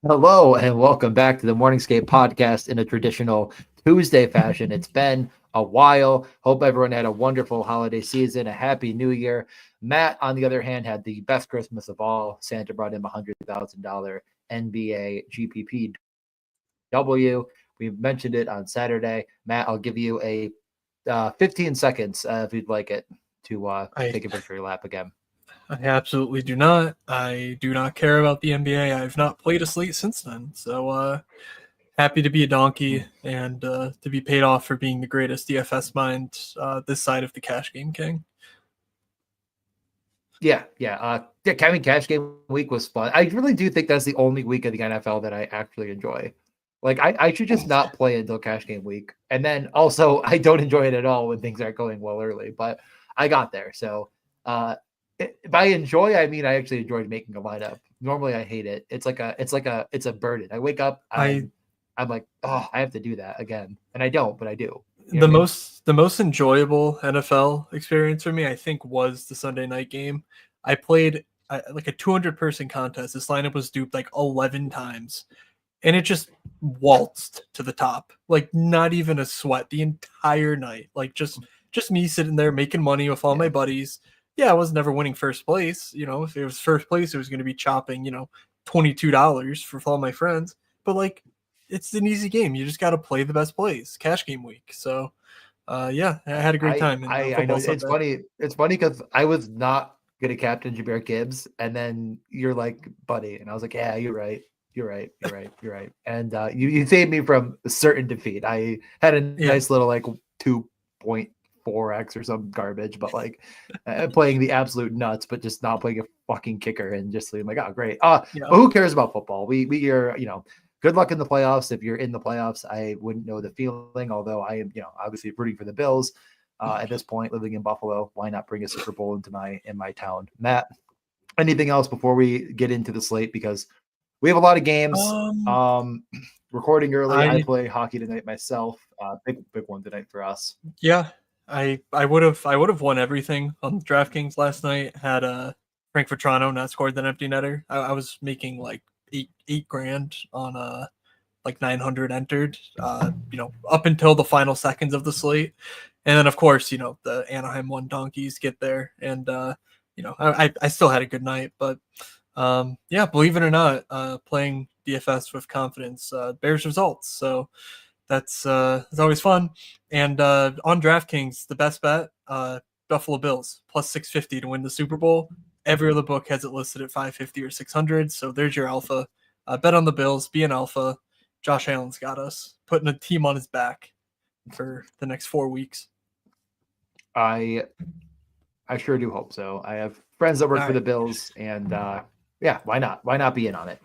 Hello and welcome back to the Morningscape podcast in a traditional Tuesday fashion. It's been a while. Hope everyone had a wonderful holiday season, a happy new year. Matt, on the other hand, had the best Christmas of all. Santa brought him a $100,000 NBA GPPW. We mentioned it on Saturday. Matt, I'll give you a 15 seconds if you'd like it to take a victory lap again. I absolutely do not. I do not care about the NBA. I've not played a slate since then. So happy to be a donkey and to be paid off for being the greatest DFS mind this side of the cash game king. Yeah. Kevin Cash Game Week was fun. I really do think that's the only week of the NFL that I actually enjoy. Like I should just not play until Cash Game Week, and then also I don't enjoy it at all when things aren't going well early. But I got there, so by enjoy I mean I actually enjoyed making a lineup. Normally I hate it. It's a burden. I wake up, I'm like, oh, I have to do that again, and I don't, but I do. The most enjoyable NFL experience for me, I think, was the Sunday night game. I played like a 200 person contest. This lineup was duped like 11 times, and it just waltzed to the top. Like not even a sweat the entire night. Like just me sitting there making money with all my buddies. Yeah, I was never winning first place. If it was first place, it was going to be chopping, $22 for all my friends. But like, it's an easy game. You just got to play the best plays. Cash game week. So, yeah, I had a great time. I know it's funny. It's funny because I was not good at captain Jameer Gibbs, and then you're like, buddy, and I was like, yeah, you're right. You're right. And you saved me from a certain defeat. I had a nice little like 2.4x or some garbage, but like playing the absolute nuts, but just not playing a fucking kicker and just like, oh, great. But who cares about football? We are, good luck in the playoffs. If you're in the playoffs, I wouldn't know the feeling, although I am, obviously rooting for the Bills at this point, living in Buffalo. Why not bring a Super Bowl into my town? Matt, anything else before we get into the slate? Because we have a lot of games. Recording early. I play hockey tonight myself. Big one tonight for us. Yeah, I would have won everything on DraftKings last night. Had Frank Vetrano not scored that empty netter. I was making like eight grand on like 900 entered. Up until the final seconds of the slate, and then of course the Anaheim 1 donkeys get there, and I still had a good night, but. Yeah, believe it or not, playing DFS with confidence bears results. So that's it's always fun. And on DraftKings, the best bet, Buffalo Bills plus 650 to win the Super Bowl. Every other book has it listed at 550 or 600. So there's your alpha. Bet on the Bills, be an alpha. Josh Allen's got us, putting a team on his back for the next 4 weeks. I sure do hope so. I have friends that work for the Bills, and yeah, why not? Why not be in on it?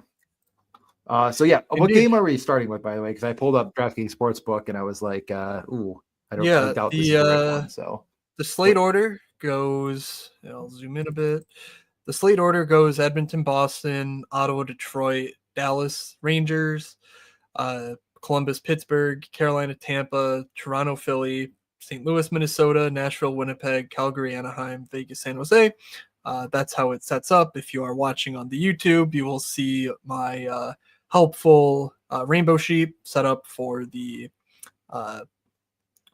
So yeah, what game are we starting with, by the way? Because I pulled up DraftKings Sportsbook and I was like, ooh, I doubt this is the right one. So the slate order goes. I'll zoom in a bit. The slate order goes: Edmonton, Boston, Ottawa, Detroit, Dallas, Rangers, Columbus, Pittsburgh, Carolina, Tampa, Toronto, Philly, St. Louis, Minnesota, Nashville, Winnipeg, Calgary, Anaheim, Vegas, San Jose. That's how it sets up. If you are watching on the YouTube, you will see my helpful rainbow sheet set up for the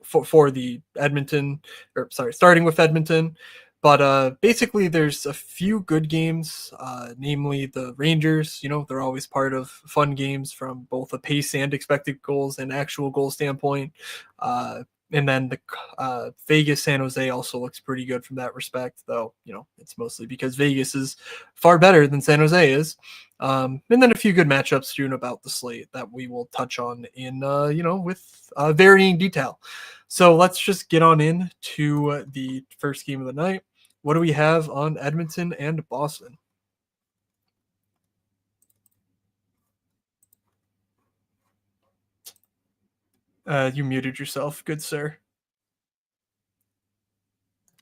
for the Edmonton, starting with Edmonton. But basically, there's a few good games, namely the Rangers. They're always part of fun games from both a pace and expected goals and actual goal standpoint. And then the Vegas San Jose also looks pretty good from that respect, though, it's mostly because Vegas is far better than San Jose is. And then a few good matchups strewn about the slate that we will touch on in, with varying detail. So let's just get on in to the first game of the night. What do we have on Edmonton and Boston? You muted yourself, good sir.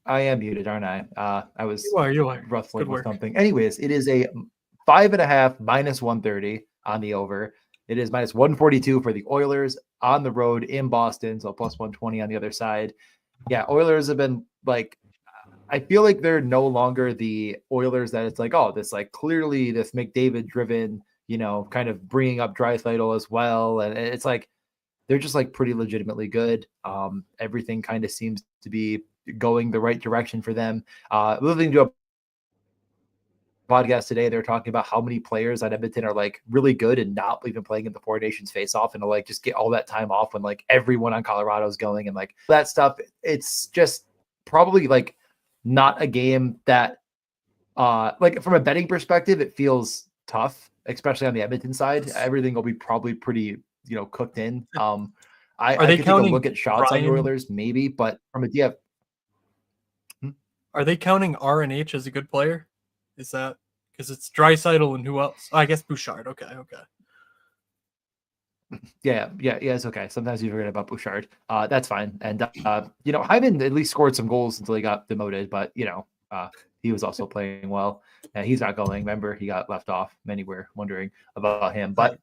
I am muted, aren't I? I was you are. Rustling with something. Anyways, it is a 5.5 minus 130 on the over. It is minus 142 for the Oilers on the road in Boston, so plus 120 on the other side. Yeah, Oilers have been like, I feel like they're no longer the Oilers that it's like, oh, this like clearly this McDavid driven kind of bringing up Draisaitl as well. And it's like, they're just like pretty legitimately good. Everything kind of seems to be going the right direction for them. Moving to a podcast today, they're talking about how many players at Edmonton are like really good and not even playing in the Four Nations face-off, and to like just get all that time off when like everyone on Colorado is going and like that stuff. It's just probably like not a game that like from a betting perspective, it feels tough, especially on the Edmonton side. Everything will be probably pretty, cooked in. I could take a look at shots on the Oilers, maybe, but from a DF. Are they counting RNH as a good player? Is that because it's Draisaitl and who else? Oh, I guess Bouchard. Okay. Yeah, it's okay. Sometimes you forget about Bouchard. That's fine. And Hyman at least scored some goals until he got demoted, but he was also playing well. He's not going. Remember, he got left off. Many were wondering about him, but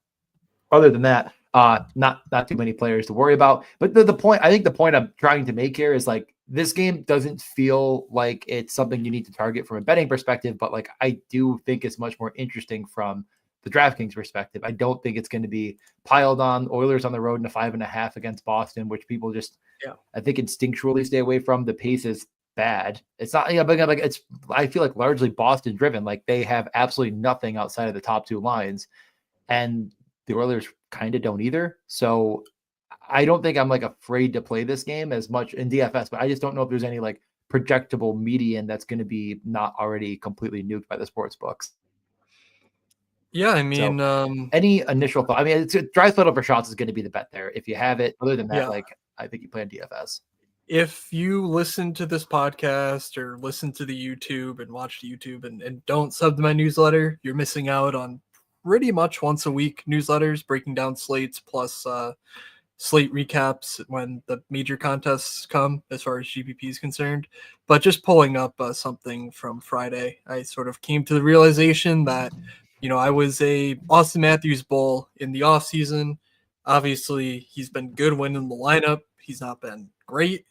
other than that, not too many players to worry about. But the point I'm trying to make here is like, this game doesn't feel like it's something you need to target from a betting perspective, but like I do think it's much more interesting from the DraftKings perspective. I don't think it's going to be piled on. Oilers on the road in a 5.5 against Boston, which people just, I think, instinctually stay away from. The pace is bad. It's not, but like it's, I feel like largely Boston driven. Like they have absolutely nothing outside of the top two lines, and the Oilers kind of don't either. So I don't think I'm like afraid to play this game as much in DFS, but I just don't know if there's any like projectable median that's going to be not already completely nuked by the sports books. Yeah, I mean, so, any initial thought? I mean, it's Draisaitl for shots is going to be the bet there. If you have it, other than that, like I think you play on DFS. If you listen to this podcast or listen to the YouTube and watch the YouTube and don't sub to my newsletter, you're missing out on pretty much once a week newsletters breaking down slates plus Slate recaps when the major contests come as far as GPP is concerned. But just pulling up something from Friday, I sort of came to the realization that, I was a Austin Matthews bull in the offseason. Obviously, he's been good winning the lineup. He's not been great.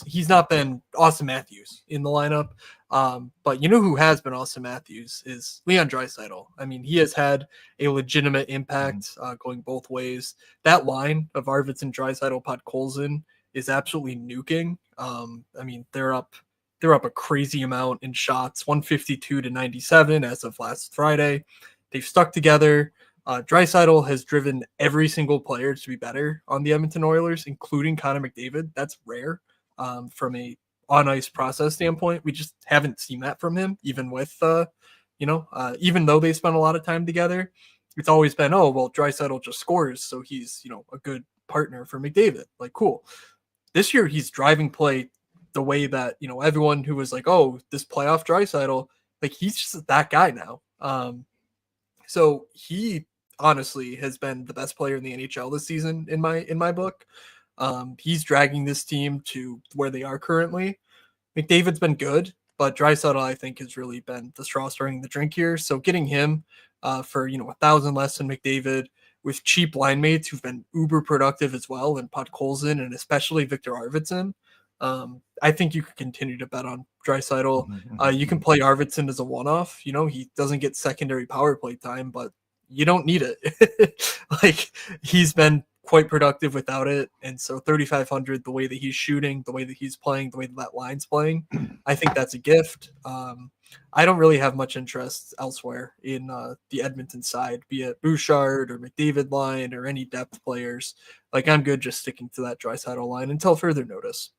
He's not been Austin Matthews in the lineup. But who has been Austin Matthews is Leon Draisaitl. I mean, he has had a legitimate impact going both ways. That line of Arvidsson, Draisaitl, Podkolzin is absolutely nuking. I mean, they're up a crazy amount in shots, 152 to 97 as of last Friday. They've stuck together. Draisaitl has driven every single player to be better on the Edmonton Oilers, including Connor McDavid. That's rare from a on-ice process standpoint. We just haven't seen that from him, even with, even though they spent a lot of time together. It's always been, Draisaitl just scores, so he's, a good partner for McDavid. Like, cool. This year, he's driving play the way that, everyone who was like, oh, this playoff Draisaitl, like, he's just that guy now. So he honestly has been the best player in the NHL this season in my book. He's dragging this team to where they are currently. McDavid's been good, but Draisaitl, I think, has really been the straw stirring the drink here. So getting him for 1,000 less than McDavid with cheap line mates who've been uber productive as well, and Podkolzin and especially Victor Arvidsson, I think you could continue to bet on Draisaitl. You can play Arvidsson as a one-off. He doesn't get secondary power play time, but you don't need it. Like, he's been quite productive without it. And so 3,500, the way that he's shooting, the way that he's playing, the way that line's playing, I think that's a gift. I don't really have much interest elsewhere in the Edmonton side, be it Bouchard or McDavid line or any depth players. Like, I'm good just sticking to that Draisaitl line until further notice.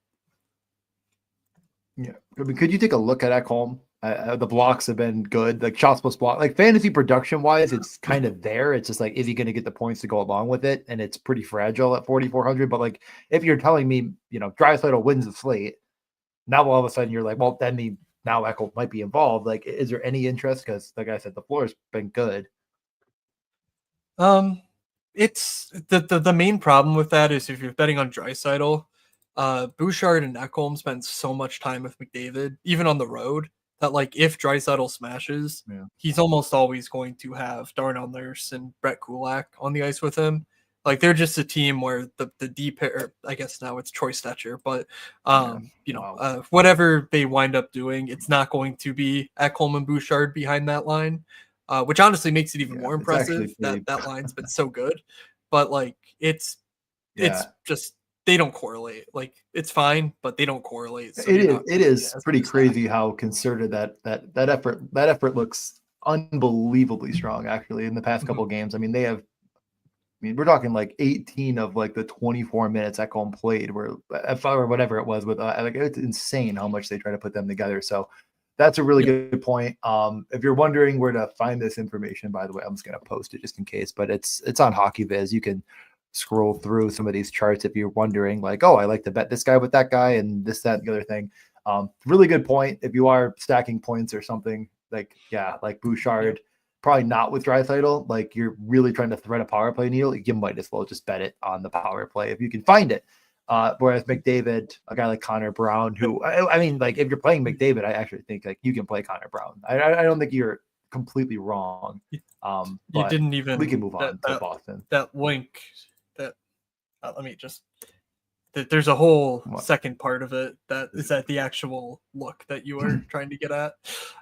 Yeah. I mean, could you take a look at Ekholm? The blocks have been good. Like shots plus block, like fantasy production wise, it's kind of there. It's just like, is he going to get the points to go along with it? And it's pretty fragile at 4,400. But like, if you're telling me, Draisaitl wins the slate, now all of a sudden you're like, well, then now Ekholm might be involved. Like, is there any interest? Because like I said, the floor has been good. It's the main problem with that is if you're betting on Draisaitl, Bouchard and Ekholm spend so much time with McDavid, even on the road, that like if Draisaitl smashes, he's almost always going to have Darnell Nurse and Brett Kulak on the ice with him. Like, they're just a team where the deep pair, I guess now it's Troy Stetcher, but whatever they wind up doing, it's not going to be Ekholm and Bouchard behind that line. which honestly makes it even more it's actually impressive pretty, that line's been so good. But like it's yeah. just they don't correlate. Like it's fine, but they don't correlate. So It you're is. not It is as pretty good a stack. crazy how concerted that effort looks unbelievably strong. Actually, in the past couple of games, I mean, they have. I mean, we're talking like 18 of like the 24 minutes Ekholm played, where or whatever it was with like it's insane how much they try to put them together. So that's a really good point. If you're wondering where to find this information, by the way, I'm just gonna post it just in case. But it's on HockeyViz. You can scroll through some of these charts if you're wondering, like, oh, I like to bet this guy with that guy and this, that, and the other thing. Really good point. If you are stacking points or something, like Bouchard, probably not with Draisaitl. Like you're really trying to thread a power play needle, you might as well just bet it on the power play if you can find it. Whereas McDavid, a guy like Connor Brown, who I mean, like if you're playing McDavid, I actually think like you can play Connor Brown. I don't think you're completely wrong. You But didn't even we can move on to Boston. That link that let me just there's a whole second part of it that is at the actual look that you were trying to get at.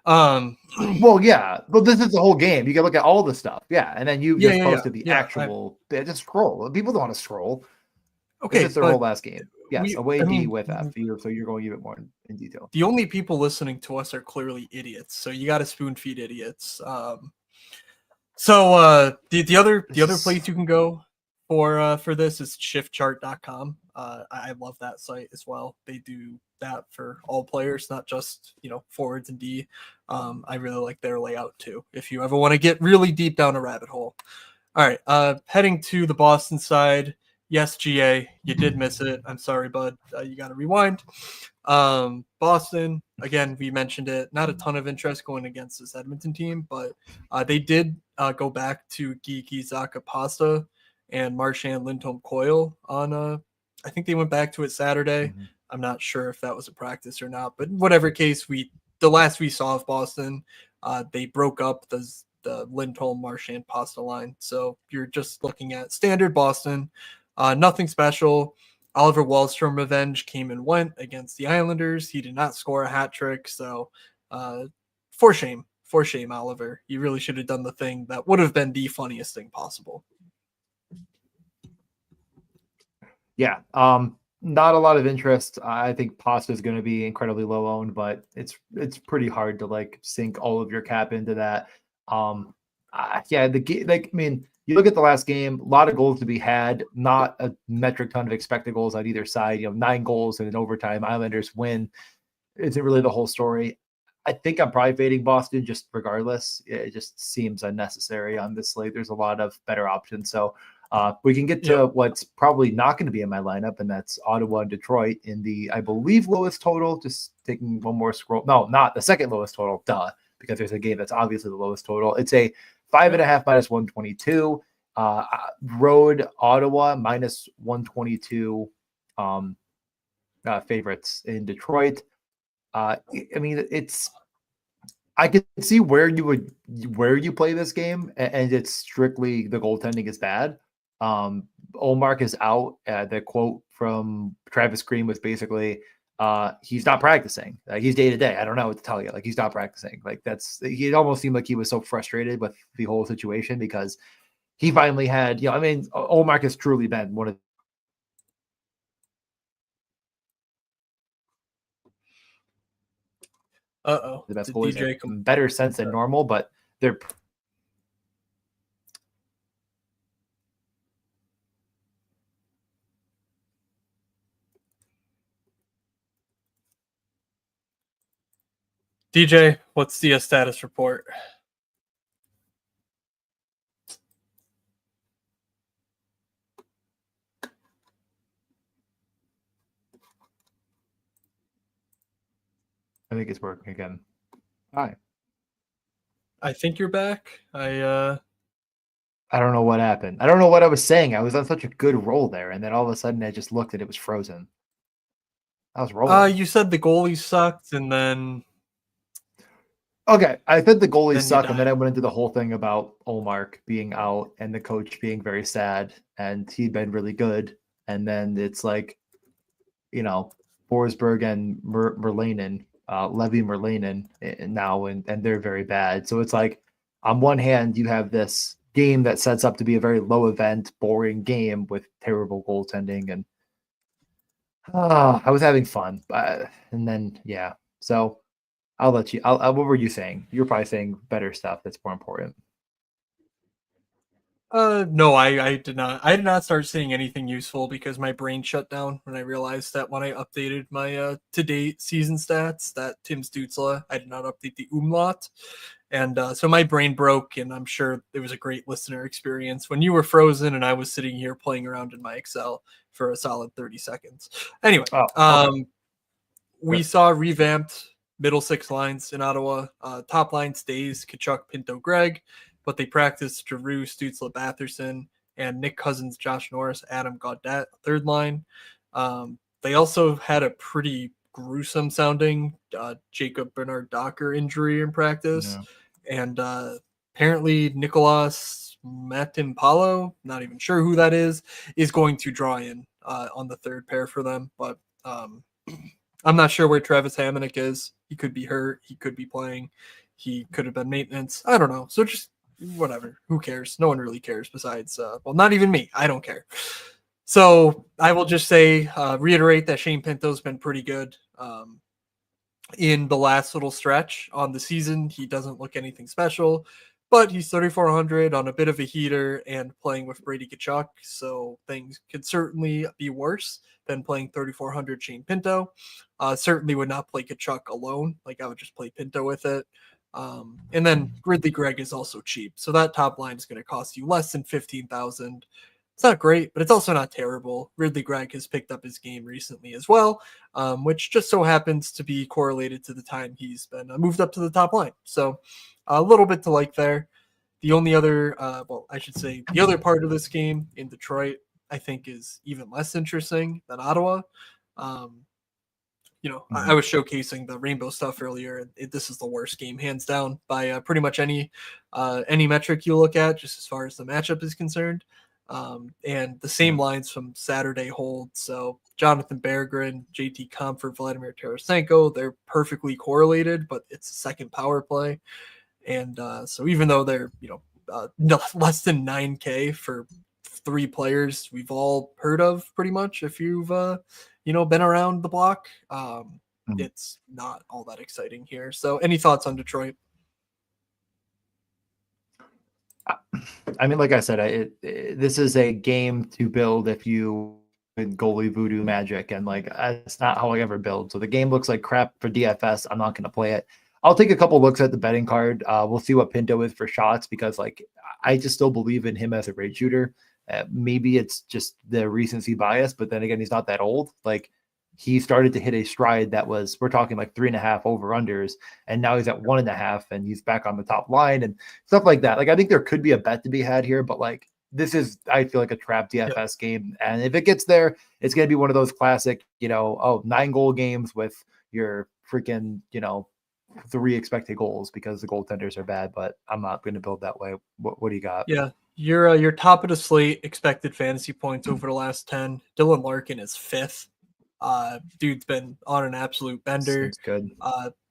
Well, yeah, but this is the whole game. You can look at all the stuff, and then you just posted the actual. Just scroll. People don't want to scroll. Okay, this is their whole last game. Yes, away D with F. So you're going even more in detail. The only people listening to us are clearly idiots. So you got to spoon feed idiots. So the other place you can go for this is shiftchart.com. I love that site as well. They do that for all players, not just forwards and D. I really like their layout too. If you ever want to get really deep down a rabbit hole. All right, heading to the Boston side. Yes, GA, you did miss it. I'm sorry, bud. You got to rewind. Boston, again, we mentioned it. Not a ton of interest going against this Edmonton team, but they did go back to Geeky Zaka Pasta and Marchand Lindholm Coyle on I think they went back to it Saturday. Mm-hmm. I'm not sure if that was a practice or not, but whatever case, the last we saw of Boston, they broke up the Lindholm Marchand Pasta line. So you're just looking at standard Boston. Nothing special. Oliver Wahlstrom revenge came and went against the Islanders. He did not score a hat trick. So for shame, Oliver. You really should have done the thing that would have been the funniest thing possible. Yeah. Not a lot of interest. I think Pasta is going to be incredibly low owned, but it's pretty hard to like sink all of your cap into that. You look at the last game, a lot of goals to be had, not a metric ton of expected goals on either side. 9 goals in an overtime. Islanders win. Isn't really the whole story. I think I'm probably fading Boston just regardless. It just seems unnecessary on this slate. There's a lot of better options. So we can get to what's probably not going to be in my lineup, and that's Ottawa and Detroit in the, I believe, lowest total. Just taking one more scroll. No, not the second lowest total. Duh. Because there's a game that's obviously the lowest total. It's a 5.5 minus 122. Road Ottawa minus 122 favorites in Detroit. I mean, I can see where you play this game, and it's strictly the goaltending is bad. Olmark is out. The quote from Travis Green was basically, he's not practicing. He's day to day. I don't know what to tell you. Like he's not practicing. Like it almost seemed like he was so frustrated with the whole situation because he finally had, Olmark has truly been one of the best goalies. Better sense than normal, but they're DJ, what's the status report? I think it's working again. Hi. I think you're back. I don't know what happened. I don't know what I was saying. I was on such a good roll there, and then all of a sudden I just looked and it was frozen. I was rolling. You said the goalie sucked, and then okay, I said the goalies suck, and then I went into the whole thing about Olmark being out and the coach being very sad, and he'd been really good, and then it's like, Forsberg and Merlanen, Levy Merlanen now, and they're very bad. So it's like on one hand, you have this game that sets up to be a very low event, boring game with terrible goaltending, and I was having fun. And then so I'll let you. What were you saying? You're probably saying better stuff that's more important. No, I did not. I did not start seeing anything useful because my brain shut down when I realized that when I updated my to-date season stats, that Tim Stützle, I did not update the umlaut, and so my brain broke. And I'm sure it was a great listener experience when you were frozen and I was sitting here playing around in my Excel for a solid 30 seconds. Anyway, Okay. We saw revamped middle six lines in Ottawa. Top line stays Kachuk, Pinto, Greg, but they practiced Giroux, Stützle, Batherson, and Nick Cousins, Josh Norris, Adam Gaudette, third line. They also had a pretty gruesome sounding Jacob Bernard Docker injury in practice. Yeah. And apparently Nicolas Matimpalo, not even sure who that is going to draw in on the third pair for them. But I'm not sure where Travis Hamonic is. He could be hurt. He could be playing. He could have been maintenance. I don't know. So just whatever. Who cares? No one really cares besides, well, not even me. I don't care. So I will just say, reiterate that Shane Pinto's been pretty good in the last little stretch on the season. He doesn't look anything special, but he's 3,400 on a bit of a heater and playing with Brady Tkachuk. So things could certainly be worse than playing 3,400 Shane Pinto. Certainly would not play Tkachuk alone. Like I would just play Pinto with it. And then Ridley Gregg is also cheap. So that top line is going to cost you less than 15,000. It's not great, but it's also not terrible. Ridley Gregg has picked up his game recently as well, which just so happens to be correlated to the time he's been moved up to the top line. So a little bit to like there. The only other, the other part of this game in Detroit, I think, is even less interesting than Ottawa. I was showcasing the rainbow stuff earlier. This is the worst game, hands down, by pretty much any metric you look at, just as far as the matchup is concerned. And the same lines from Saturday hold. So Jonathan Berggren, JT Comfort, Vladimir Tarasenko, they're perfectly correlated, but it's a second power play. And so even though they're, less than 9K for three players we've all heard of pretty much, if you've, been around the block, it's not all that exciting here. So any thoughts on Detroit? I mean, like I said, this is a game to build if you goalie voodoo magic, and like that's not how I ever build. So the game looks like crap for DFS. I'm not going to play it. I'll take a couple looks at the betting card. We'll see what Pinto is for shots, because like I just still believe in him as a rate shooter. Maybe it's just the recency bias, but then again, he's not that old. Like he started to hit a stride that was, we're talking like 3.5 over unders, and now he's at 1.5 and he's back on the top line and stuff like that. Like I think there could be a bet to be had here, but like this is, I feel like, a trap DFS game. And if it gets there, it's going to be one of those classic, 9-goal games with your freaking, 3 expected goals because the goaltenders are bad, but I'm not going to build that way. What do you got? Yeah. You're top of the slate expected fantasy points over the last 10. Dylan Larkin is 5th. Dude's been on an absolute bender. Seems good.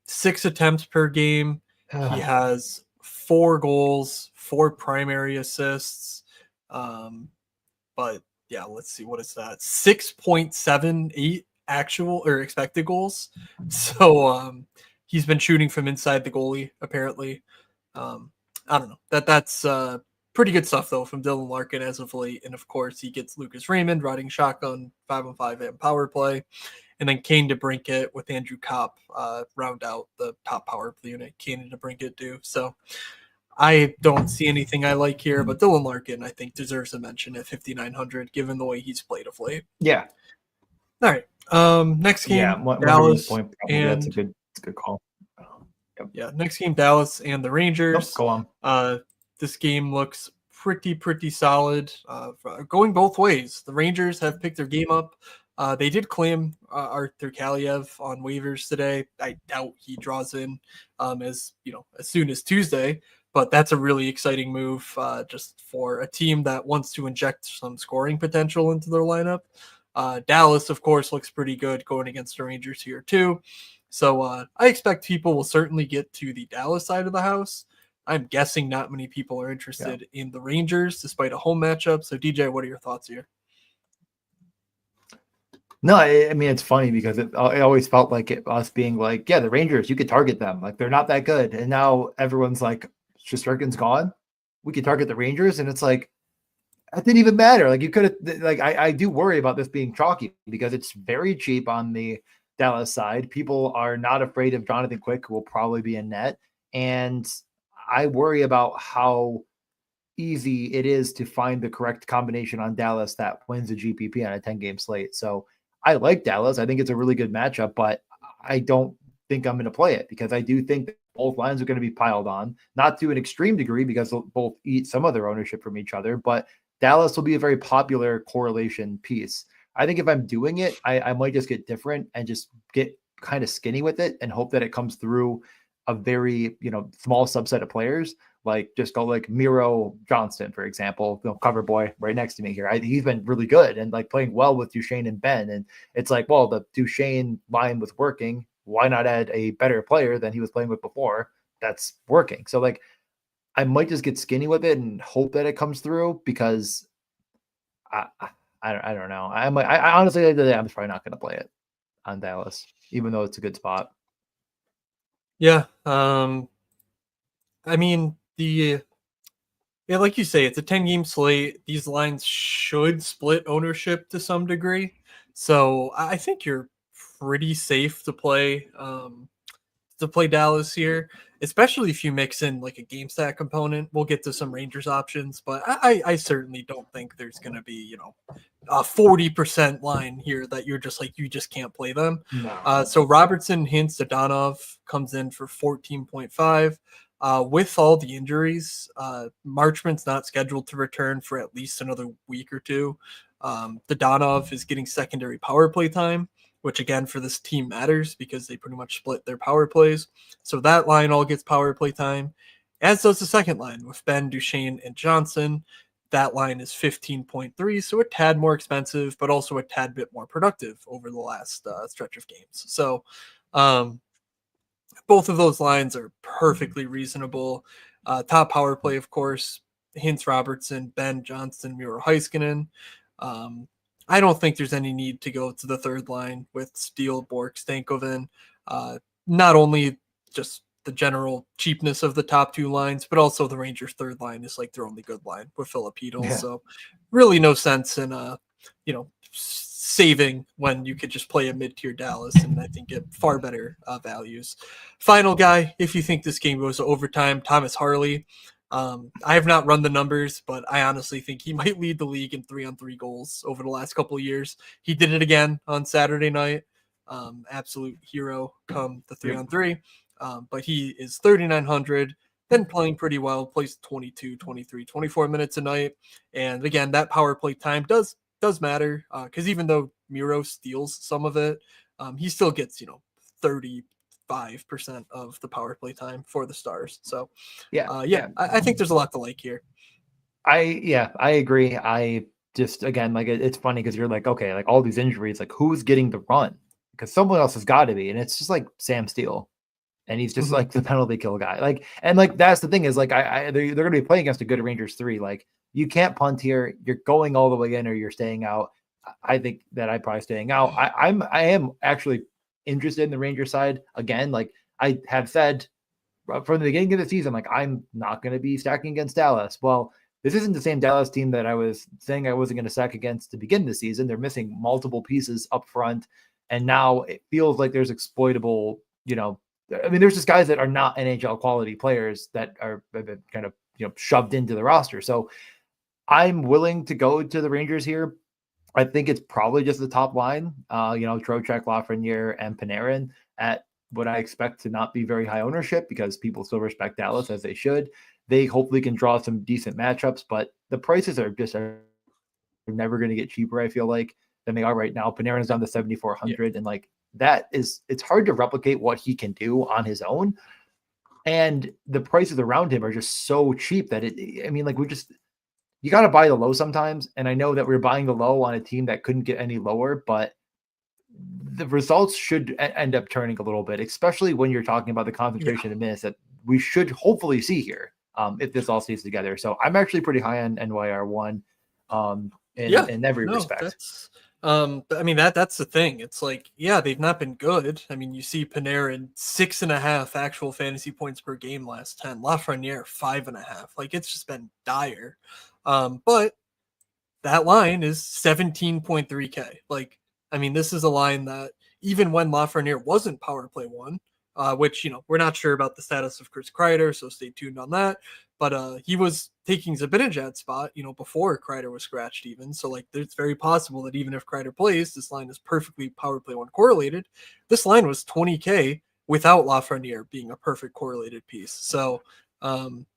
6 attempts per game. He has 4 goals, 4 primary assists. But yeah, let's see, what is that? 6.78 actual or expected goals. So he's been shooting from inside the goalie, apparently. I don't know. That's pretty good stuff, though, from Dylan Larkin as of late. And, of course, he gets Lucas Raymond riding shotgun, 5-on-5 and power play. And then Kane DeBrincat with Andrew Kopp round out the top power play unit. Kane and DeBrincat do. So I don't see anything I like here, but Dylan Larkin, I think, deserves a mention at 5,900, given the way he's played of late. Yeah. All right. Next game, Dallas. That's a good call. Yep. Yeah, next game, Dallas and the Rangers. Go on. This game looks pretty solid. Going both ways. The Rangers have picked their game up. They did claim Arthur Kaliev on waivers today. I doubt he draws in as soon as Tuesday, but that's a really exciting move just for a team that wants to inject some scoring potential into their lineup. Dallas, of course, looks pretty good going against the Rangers here too. So I expect people will certainly get to the Dallas side of the house, I'm guessing not many people are interested in the Rangers despite a home matchup. So DJ, what are your thoughts here? No, I mean, it's funny because it always felt like us being like, yeah, the Rangers, you could target them. Like, they're not that good. And now everyone's like, Shesterkin's gone. We could target the Rangers. And it's like, that didn't even matter. Like, you could have, like, I do worry about this being chalky because it's very cheap on the Dallas side. People are not afraid of Jonathan Quick, who will probably be in net. And I worry about how easy it is to find the correct combination on Dallas that wins a GPP on a 10-game slate. So I like Dallas. I think it's a really good matchup, but I don't think I'm going to play it because I do think that both lines are going to be piled on, not to an extreme degree because they'll both eat some of their ownership from each other, but Dallas will be a very popular correlation piece. I think if I'm doing it, I might just get different and just get kind of skinny with it and hope that it comes through a very, small subset of players. Like just go like Miro Johnston, for example, cover boy right next to me here. He's been really good and like playing well with Duchesne and Ben. And it's like, well, the Duchesne line was working. Why not add a better player than he was playing with before? That's working. So like, I might just get skinny with it and hope that it comes through because I don't know. I honestly, I'm probably not going to play it on Dallas, even though it's a good spot. Yeah. I mean, like you say, it's a 10-game slate. These lines should split ownership to some degree. So I think you're pretty safe to play Dallas here, especially if you mix in like a game stat component. We'll get to some Rangers options, but I certainly don't think there's going to be, a 40% line here that you're just like, you just can't play them. No. So Robertson, Hintz, Dadonov comes in for 14.5. With all the injuries, Marchman's not scheduled to return for at least another week or two. Dadonov is getting secondary power play time, which again for this team matters because they pretty much split their power plays. So that line all gets power play time, as does the second line with Ben, Duchesne, and Johnson. That line is 15.3, so a tad more expensive, but also a tad bit more productive over the last stretch of games. So both of those lines are perfectly reasonable. Top power play, of course, Hintz, Robertson, Ben, Johnston, Miro, Heiskanen. I don't think there's any need to go to the third line with Steele, Bork, Stankoven. Not only just the general cheapness of the top two lines, but also the Rangers' third line is like their only good line with Philip Hedl. Yeah. So really no sense in, saving when you could just play a mid-tier Dallas and I think get far better values. Final guy, if you think this game goes to overtime, Thomas Harley. I have not run the numbers, but I honestly think he might lead the league in 3-on-3 goals over the last couple of years. He did it again on Saturday night. Absolute hero come the 3-on-3. But he is 3,900, been playing pretty well, plays 22, 23, 24 minutes a night. And again, that power play time does matter because even though Miro steals some of it, he still gets, 35% of the power play time for the Stars. So I think there's a lot to like here. I agree. I just, again, like it's funny because you're like, okay, like all these injuries, like who's getting the run? Because someone else has got to be. And it's just like Sam Steele. And he's just like the penalty kill guy. Like, and like, that's the thing is like, they're going to be playing against a good Rangers 3. Like you can't punt here. You're going all the way in or you're staying out. I think that I'm probably staying out. I am actually interested in the Rangers side again. Like I have said from the beginning of the season, like I'm not going to be stacking against Dallas. Well, this isn't the same Dallas team that I was saying I wasn't going to stack against to begin the season. They're missing multiple pieces up front. And now it feels like there's exploitable, I mean, there's just guys that are not NHL quality players that are kind of, shoved into the roster. So I'm willing to go to the Rangers here. I think it's probably just the top line, Trocheck, Lafreniere, and Panarin at what I expect to not be very high ownership because people still respect Dallas as they should. They hopefully can draw some decent matchups, but the prices are never going to get cheaper, I feel like, than they are right now. Panarin's down to 7,400 and like, it's hard to replicate what he can do on his own. And the prices around him are just so cheap that you got to buy the low sometimes. And I know that we're buying the low on a team that couldn't get any lower, but the results should end up turning a little bit, especially when you're talking about the concentration of minutes that we should hopefully see here. if this all stays together. So I'm actually pretty high on NYR1 in every respect. That's I mean that's the thing. It's like, yeah, they've not been good. I mean, you see Panarin 6.5 actual fantasy points per game last 10, Lafreniere 5.5. Like, it's just been dire. But that line is 17.3K. Like, I mean, this is a line that even when Lafreniere wasn't power play one, which, you know, we're not sure about the status of Chris Kreider, so stay tuned on that. But he was taking Zibanejad's spot, you know, before Kreider was scratched even. So, like, it's very possible that even if Kreider plays, this line is perfectly power play one correlated. This line was 20K without Lafreniere being a perfect correlated piece. So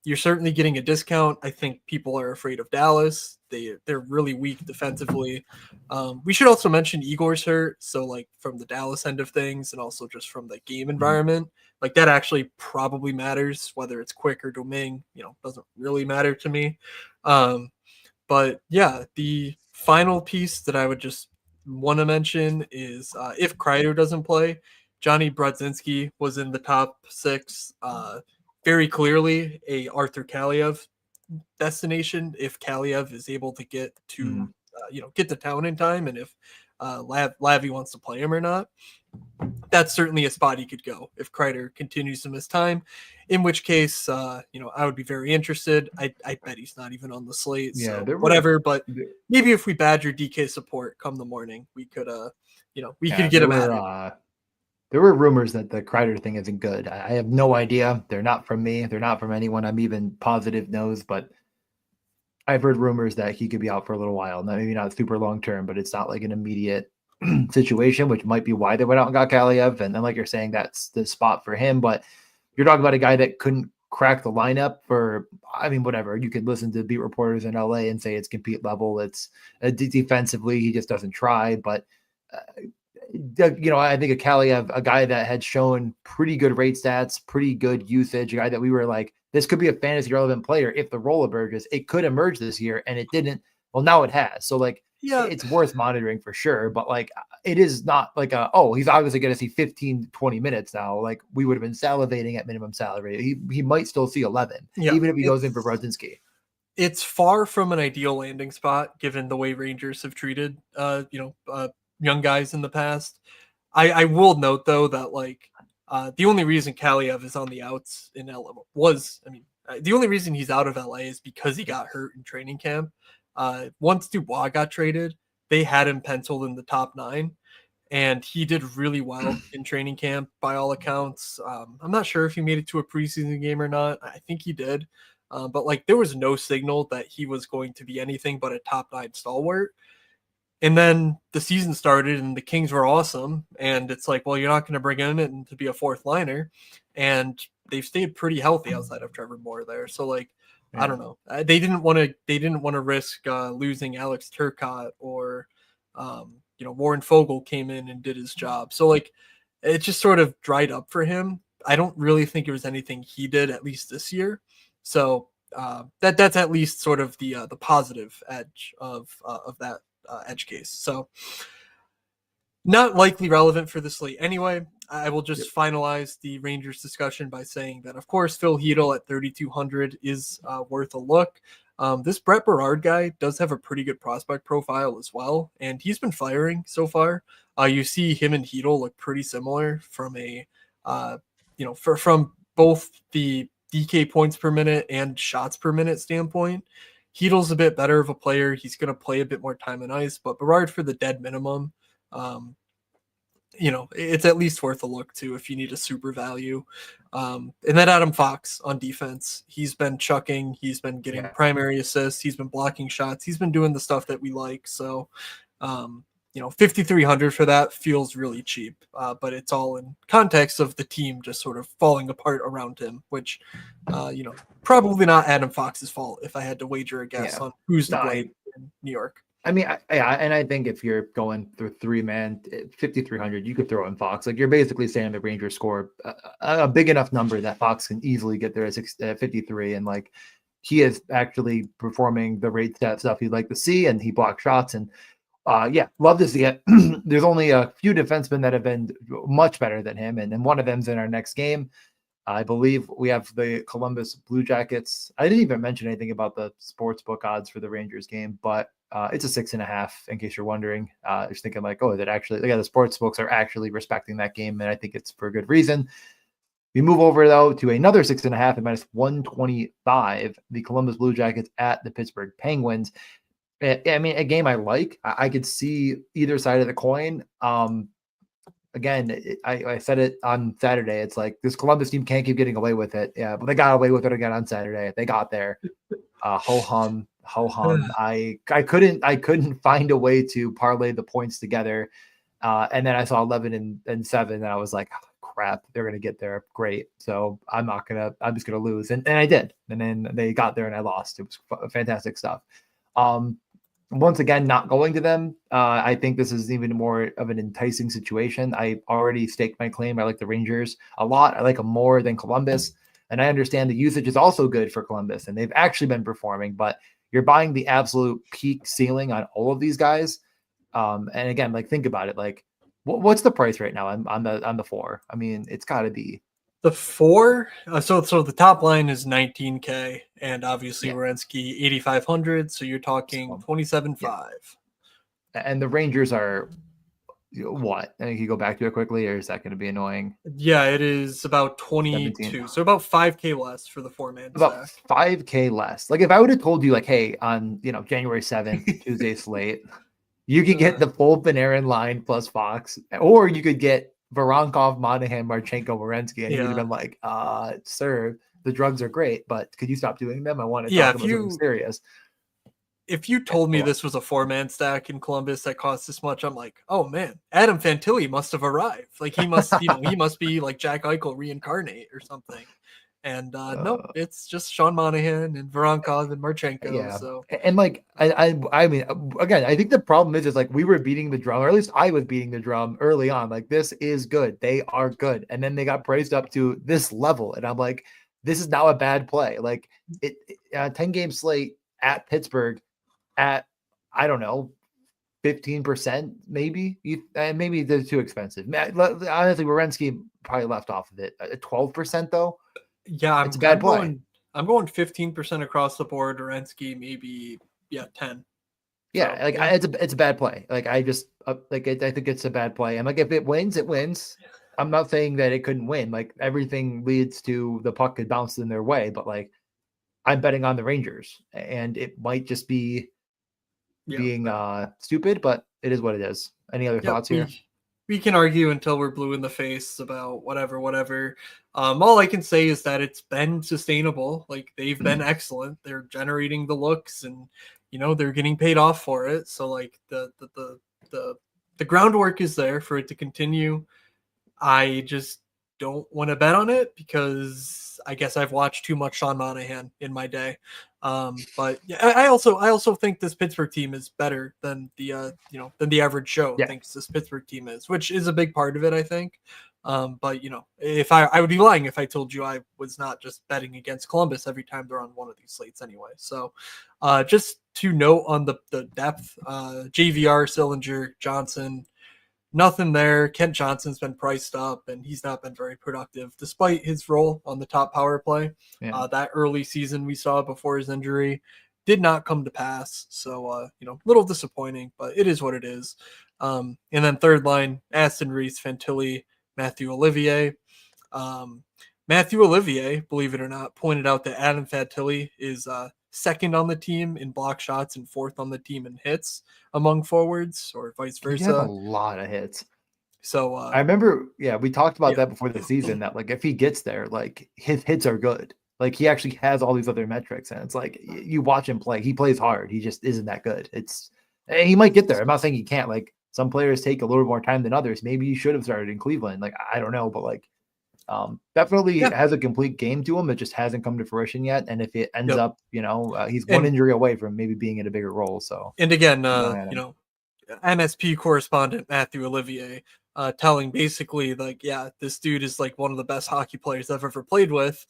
you're certainly getting a discount. I think people are afraid of Dallas. They're really weak defensively. We should also mention Igor's hurt. So, like, from the Dallas end of things, and also just from the game environment, like, that actually probably matters, whether it's Quick or Domingue, you know, doesn't really matter to me. But yeah, the final piece that I would just want to mention is if Kreider doesn't play, Johnny Brodzinski was in the top 6. Very clearly a Arthur Kaliev destination if Kaliev is able to get to get to town in time, and if Lavi wants to play him or not. That's certainly a spot he could go if Kreider continues to miss time, in which case I would be very interested. I bet he's not even on the slate, so whatever. But maybe if we badger DK support come the morning, we could could get him at it. There were rumors that the Kreider thing isn't good. I have no idea. They're not from me. They're not from anyone I'm even positive knows, but I've heard rumors that he could be out for a little while. Maybe not super long term, but it's not like an immediate situation, which might be why they went out and got Kaliev. And then, like you're saying, that's the spot for him. But you're talking about a guy that couldn't crack the lineup for, I mean, whatever. You could listen to beat reporters in LA and say it's compete level. It's defensively, he just doesn't try. But I think a Kaliev, a guy that had shown pretty good rate stats, pretty good usage, a guy that we were like, this could be a fantasy relevant player if the role emerges. It could emerge this year, and it didn't. Well, now it has. So, like, it's worth monitoring for sure. But, like, it is not like he's obviously going to see 15, 20 minutes now. Like, we would have been salivating at minimum salary. He might still see 11, even if he goes in for Brodzinski. It's far from an ideal landing spot, given the way Rangers have treated, young guys in the past. I will note though that like the only reason Kaliev is on the outs in LA the only reason he's out of LA is because he got hurt in training camp. Once Dubois got traded, they had him penciled in the top 9, and he did really well in training camp by all accounts. I'm not sure if he made it to a preseason game or not. I think he did. But like there was no signal that he was going to be anything but a top 9 stalwart. And then the season started and the Kings were awesome. And it's like, well, you're not going to bring him in to be a fourth liner. And they've stayed pretty healthy outside of Trevor Moore there. So like, I don't know. They didn't want to risk losing Alex Turcotte or, Warren Fogle came in and did his job. So like, it just sort of dried up for him. I don't really think it was anything he did, at least this year. So that's at least sort of the positive edge of that edge case. So not likely relevant for the slate anyway. I will just finalize the Rangers discussion by saying that, of course, Phil Hedl at 3,200 is worth a look. This Brett Berard guy does have a pretty good prospect profile as well, and he's been firing so far. You see him and Hedl look pretty similar from from both the DK points per minute and shots per minute standpoint. Hedl's a bit better of a player. He's going to play a bit more time on ice, but Berard for the dead minimum, it's at least worth a look too if you need a super value. And then Adam Fox on defense. He's been chucking. He's been getting primary assists. He's been blocking shots. He's been doing the stuff that we like. So, 5,300 for that feels really cheap, but it's all in context of the team just sort of falling apart around him, which, probably not Adam Fox's fault if I had to wager a guess on who's to blame in New York. I mean, and I think if you're going through 3-man, 5,300, you could throw in Fox. Like, you're basically saying the Rangers score a big enough number that Fox can easily get there at 53, and like he is actually performing the rate stat stuff you'd like to see, and he blocks shots and. Love to see it. There's only a few defensemen that have been much better than him, and one of them's in our next game. I believe we have the Columbus Blue Jackets. I didn't even mention anything about the sports book odds for the Rangers game, but it's a 6.5. In case you're wondering, just thinking like, oh, that actually, the sports books are actually respecting that game, and I think it's for a good reason. We move over though to another 6.5 at -125. The Columbus Blue Jackets at the Pittsburgh Penguins. I mean, a game I like. I could see either side of the coin. Again, I said it on Saturday. It's like this Columbus team can't keep getting away with it. Yeah, but they got away with it again on Saturday. They got there. Ho hum. I couldn't find a way to parlay the points together. And then I saw 11 and 7, and I was like, oh, crap, they're gonna get there. Great. So I'm just gonna lose. And I did. And then they got there and I lost. It was fantastic stuff. Once again, not going to them. I think this is even more of an enticing situation. I already staked my claim. I like the Rangers a lot. I like them more than Columbus. And I understand the usage is also good for Columbus, and they've actually been performing, but you're buying the absolute peak ceiling on all of these guys. And again, like, think about it. Like, what's the price right now on the 4? I mean, it's got to be the 4. So the top line is 19K, and obviously Werenski 8,500. So you're talking 27.5. Yeah. And the Rangers are what? I think you go back to it quickly, or is that going to be annoying? Yeah, it is about 22. 17. So about 5K less for the 4-man about stack. 5K less. Like, if I would have told you, like, hey, on January 7th, Tuesday slate, you could get the full Panarin line plus Fox, or you could get Voronkov, Monahan, Marchenko, Werenski, and you'd have been like, sir, the drugs are great, but could you stop doing them? I want to talk about something serious. If you told me this was a 4-man stack in Columbus that cost this much, I'm like, oh man, Adam Fantilli must have arrived. Like, he must, he must be like Jack Eichel reincarnate or something. And no, it's just Sean Monahan and Voronkov and Marchenko. Yeah. So, and like, I mean, again, I think the problem is like we were beating the drum, or at least I was beating the drum early on. Like, this is good. They are good. And then they got praised up to this level. And I'm like, this is now a bad play. Like, 10-game slate at Pittsburgh at, I don't know, 15%, maybe. Maybe they're too expensive. Honestly, Werenski probably left off of it. 12% though. Yeah, it's a bad play. I'm going 15% across the board. Werenski maybe 10. Yeah, so, it's a bad play. Like, I just I think it's a bad play. And like, if it wins, it wins. I'm not saying that it couldn't win. Like, everything leads to the puck could bounce in their way, but like, I'm betting on the Rangers, and it might just be being stupid, but it is what it is. Any other thoughts here? We can argue until we're blue in the face about whatever. All I can say is that it's been sustainable. Like, they've been excellent. They're generating the looks, and they're getting paid off for it. So like the groundwork is there for it to continue. I just don't want to bet on it because I guess I've watched too much Sean Monahan in my day. But yeah, I also think this Pittsburgh team is better than the average Joe thinks this Pittsburgh team is, which is a big part of it, I think. But if I would be lying if I told you I was not just betting against Columbus every time they're on one of these slates anyway. So just to note on the depth, JVR, Sillinger, Johnson, nothing there. Kent Johnson's been priced up, and he's not been very productive despite his role on the top power play. Yeah. That early season we saw before his injury did not come to pass. So, a little disappointing, but it is what it is. And then third line, Aston Reese, Fantilli, Matthew Olivier. Matthew Olivier, believe it or not, pointed out that Adam Fantilli is second on the team in block shots and fourth on the team in hits among forwards, or vice versa. He has a lot of hits. So I remember, we talked about that before the season, that like if he gets there, like his hits are good. Like, he actually has all these other metrics, and it's like you watch him play. He plays hard. He just isn't that good. He might get there. I'm not saying he can't. Like, some players take a little more time than others. Maybe he should have started in Cleveland. Like, I don't know, but like definitely has a complete game to him. It just hasn't come to fruition yet. And if it ends up, he's one injury away from maybe being in a bigger role. So, and again, MSP correspondent Matthew Olivier telling basically like, this dude is like one of the best hockey players I've ever played with.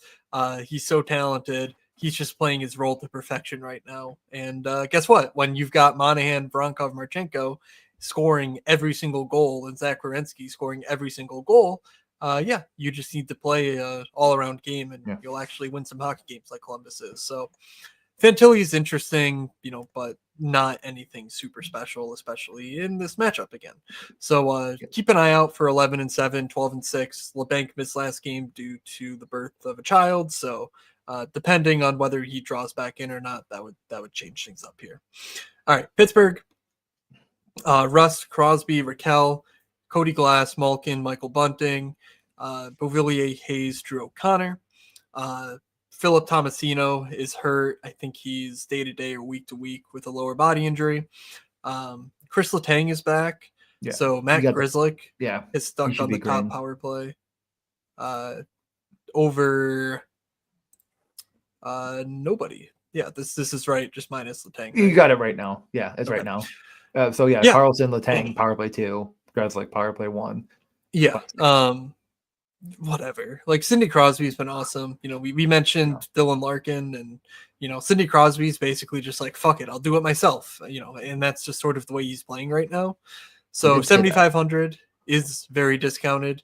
He's so talented. He's just playing his role to perfection right now. And guess what? When you've got Monahan, Voronkov, Marchenko scoring every single goal and Zach Werenski scoring every single goal, yeah, you just need to play a all-around game, and Yeah. you'll actually win some hockey games like Columbus is. So Fantilli is interesting, but not anything super special, especially in this matchup again. So keep an eye out for 11-7, 12-6. LeBanc missed last game due to the birth of a child, so depending on whether he draws back in or not, that would change things up here. All right, Pittsburgh. Rust, Crosby, Raquel, Cody Glass, Malkin, Michael Bunting, Beauvillier, Hayes, Drew O'Connor. Philip Tomasino is hurt. I think he's day-to-day or week-to-week with a lower body injury. Chris Letang is back. Yeah. So Matt Grzelcyk is stuck on the top power play over nobody. Yeah, this is right, just minus Letang. Right? You got it right now. Yeah, it's right now. Carlson, Letang, power play 2, Grzelcyk, power play 1. Yeah. Whatever. Like Sidney Crosby's been awesome. We mentioned Dylan Larkin, and Sidney Crosby's basically just like, fuck it, I'll do it myself. And that's just sort of the way he's playing right now. So 7,500 is very discounted.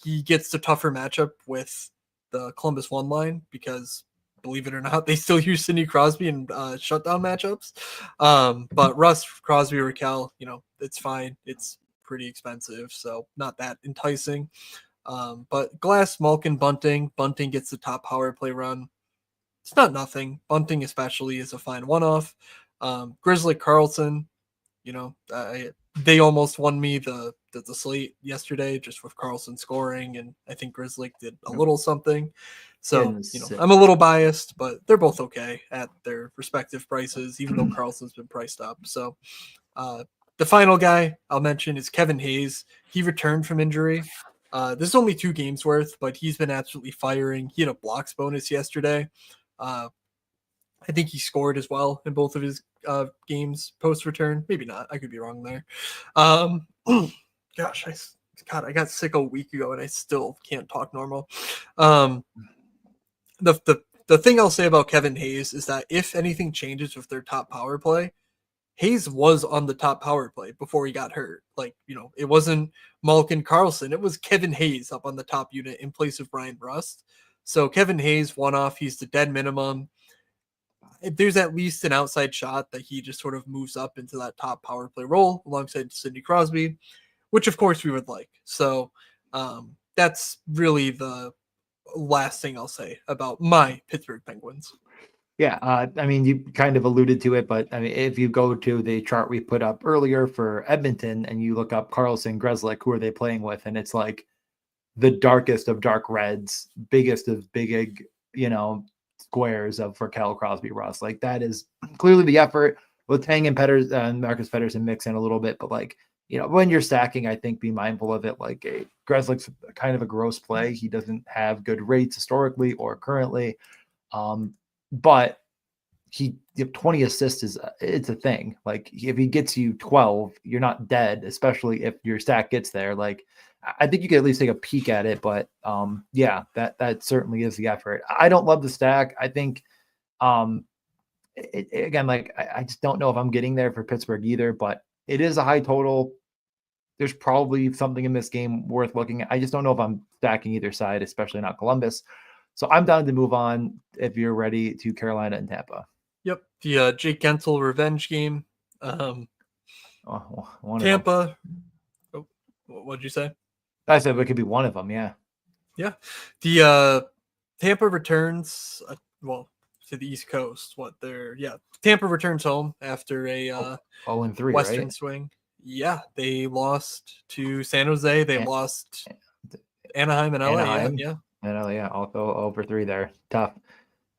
He gets the tougher matchup with the Columbus 1 line because, believe it or not, they still use Sidney Crosby in shutdown matchups. But Russ, Crosby, Raquel, it's fine. It's pretty expensive, so not that enticing. But Glass, Malkin, Bunting gets the top power play run. It's not nothing. Bunting especially is a fine one-off. Grzelcyk, Carlson, they almost won me the slate yesterday just with Carlson scoring, and I think Grzelcyk did a little something. So, I'm a little biased, but they're both okay at their respective prices, even though Carlson's been priced up. So, the final guy I'll mention is Kevin Hayes. He returned from injury. This is only 2 games worth, but he's been absolutely firing. He had a blocks bonus yesterday. I think he scored as well in both of his games post-return. Maybe not. I could be wrong there. Gosh, I got sick a week ago, and I still can't talk normal. The thing I'll say about Kevin Hayes is that if anything changes with their top power play, Hayes was on the top power play before he got hurt. It wasn't Malkin Carlson. It was Kevin Hayes up on the top unit in place of Brian Rust. So Kevin Hayes, one-off. He's the dead minimum. There's at least an outside shot that he just sort of moves up into that top power play role alongside Sidney Crosby, which of course we would like. So that's really the last thing I'll say about my Pittsburgh Penguins. Yeah, I mean, you kind of alluded to it, but I mean, if you go to the chart we put up earlier for Edmonton and you look up Carlson, Grzelcyk, who are they playing with? And it's like the darkest of dark reds, biggest of big, squares of Raquel, Crosby, Ross. Like that is clearly the effort. With Tang and Petters and Marcus Pettersson mix in a little bit, but when you're stacking, I think be mindful of it. Like Grzelcyk's kind of a gross play. He doesn't have good rates historically or currently. But he 20 assists it's a thing. Like if he gets you 12, you're not dead, especially if your stack gets there. Like I think you could at least take a peek at it, but that certainly is the effort. I don't love the stack. I think again, I just don't know if I'm getting there for Pittsburgh either, but it is a high total. There's probably something in this game worth looking at. I just don't know if I'm stacking either side, especially not Columbus. So I'm down to move on if you're ready to Carolina and Tampa. Yep. The Jake Gensel revenge game. Tampa. Oh, what'd you say? I said it could be one of them. Yeah. Yeah. The Tampa returns, to the East Coast. Tampa returns home after a 0-3 Western swing. Yeah. They lost to San Jose. They lost Anaheim and LA. Anaheim. Yeah. I'll go over 3 there. Tough.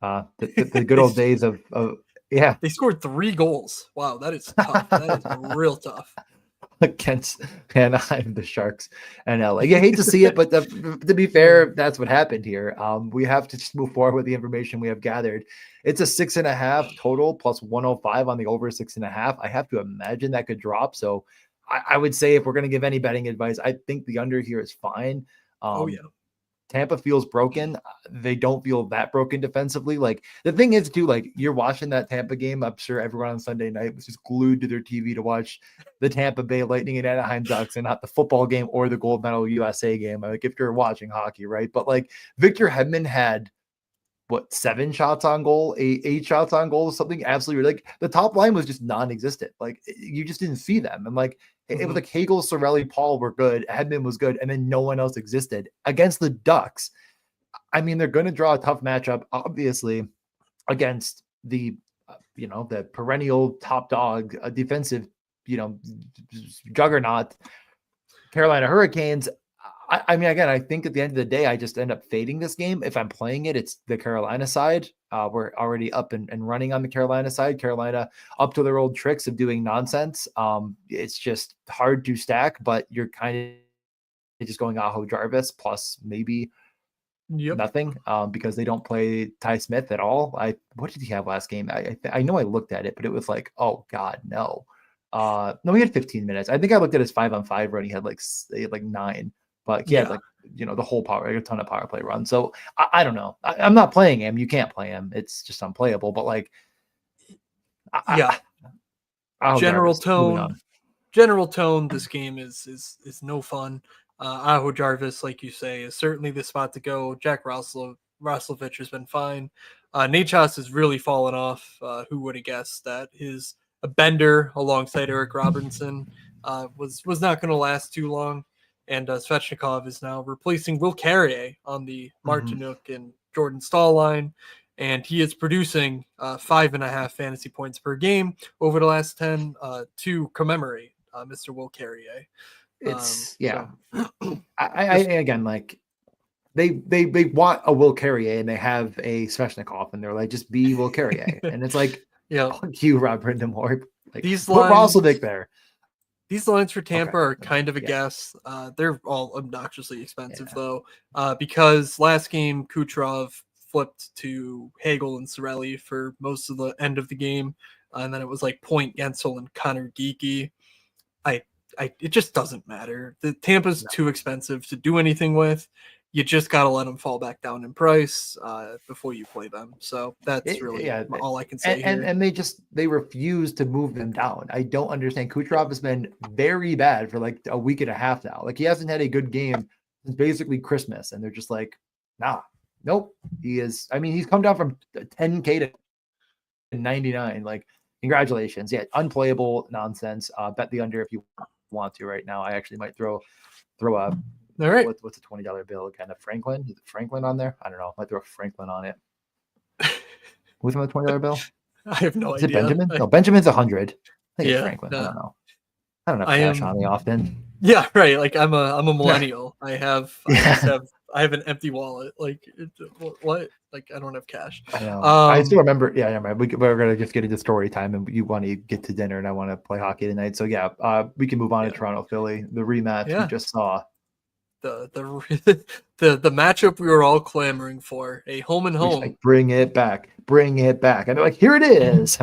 The good old days of They scored 3 goals. Wow, that is tough. That is real tough. Against Anaheim, the Sharks, and LA. You hate to see it, but to be fair, that's what happened here. We have to just move forward with the information we have gathered. It's a 6.5 total plus 105 on the over 6.5. I have to imagine that could drop. So I would say if we're going to give any betting advice, I think the under here is fine. Tampa feels broken. They don't feel that broken defensively. Like the thing is too, like you're watching that Tampa game. I'm sure everyone on Sunday night was just glued to their TV to watch the Tampa Bay Lightning and Anaheim Ducks and not the football game or the gold medal USA game. Like if you're watching hockey, right? But like Victor Hedman had 7 shots on goal, eight shots on goal, something absolutely like the top line was just non-existent. Like you just didn't see them. And like it was like Hagel, Sorelli, Paul were good, Hedman was good, and then no one else existed against the Ducks. I mean, they're going to draw a tough matchup, obviously, against the the perennial top dog, defensive, juggernaut, Carolina Hurricanes. I mean, again, I think at the end of the day, I just end up fading this game. If I'm playing it, it's the Carolina side. We're already up and running on the Carolina side. Carolina up to their old tricks of doing nonsense. It's just hard to stack, but you're kind of just going Aho Jarvis plus maybe nothing because they don't play Ty Smith at all. What did he have last game? I know I looked at it, but it was like, oh God, no. No, he had 15 minutes. I think I looked at his 5-on-5 run. He had like 9. But he had the whole a ton of power play run. So I don't know. I'm not playing him. You can't play him. It's just unplayable. But like, general tone. This game is no fun. Aho Jarvis, like you say, is certainly the spot to go. Jack Roslovich has been fine. Nachos has really fallen off. Who would have guessed that a bender alongside Eric Robinson was not going to last too long. And Svechnikov is now replacing Will Carrier on the Martinook and Jordan Stahl line. And he is producing 5.5 fantasy points per game over the last 10 to commemorate Mr. Will Carrier. I again, like they want a Will Carrier and they have a Svechnikov and they're like, just be Will Carrier. And it's like, fuck you, Rob Brindamore. Like, put Roslovic there. These lines for Tampa are kind of a guess. They're all obnoxiously expensive, though, because last game Kucherov flipped to Hagel and Sorelli for most of the end of the game, and then it was like Point, Gensel, and Connor Geeky. It just doesn't matter. The Tampa's too expensive to do anything with. You just got to let them fall back down in price before you play them. So that's really all I can say. And they refuse to move them down. I don't understand. Kucherov has been very bad for like a week and a half now. Like he hasn't had a good game since basically Christmas. And they're just like, nope. He is. I mean, he's come down from 10K to 99. Like, congratulations. Yeah, unplayable nonsense. Bet the under if you want to right now. I actually might throw a all right. What's a $20 bill? Kind of Franklin? Is it Franklin on there? I don't know. I might throw Franklin on it. Who's on the $20 bill? I have no idea. Is it Benjamin? No, Benjamin's 100. I think it's Franklin. I don't know. I don't have cash on me often. Yeah, right. Like I'm a millennial. I have an empty wallet. Like what? Like I don't have cash. I know. I still remember. Yeah, we're gonna just get into story time, and you want to get to dinner, and I want to play hockey tonight. So we can move on to Toronto Philly, the rematch we just saw. The matchup we were all clamoring for, a home and home. Like, bring it back, and they're like, here it is,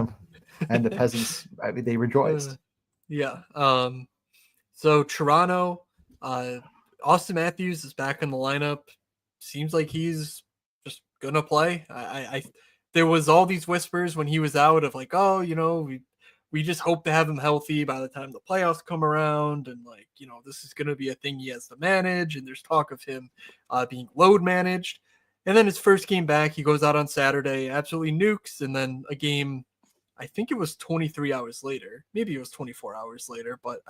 and the peasants, they rejoiced. So Toronto, Austin Matthews is back in the lineup. Seems like he's just gonna play. There was all these whispers when he was out of like, we just hope to have him healthy by the time the playoffs come around. And this is going to be a thing he has to manage. And there's talk of him being load managed. And then his first game back, he goes out on Saturday, absolutely nukes. And then a game, I think it was 23 hours later. Maybe it was 24 hours later, but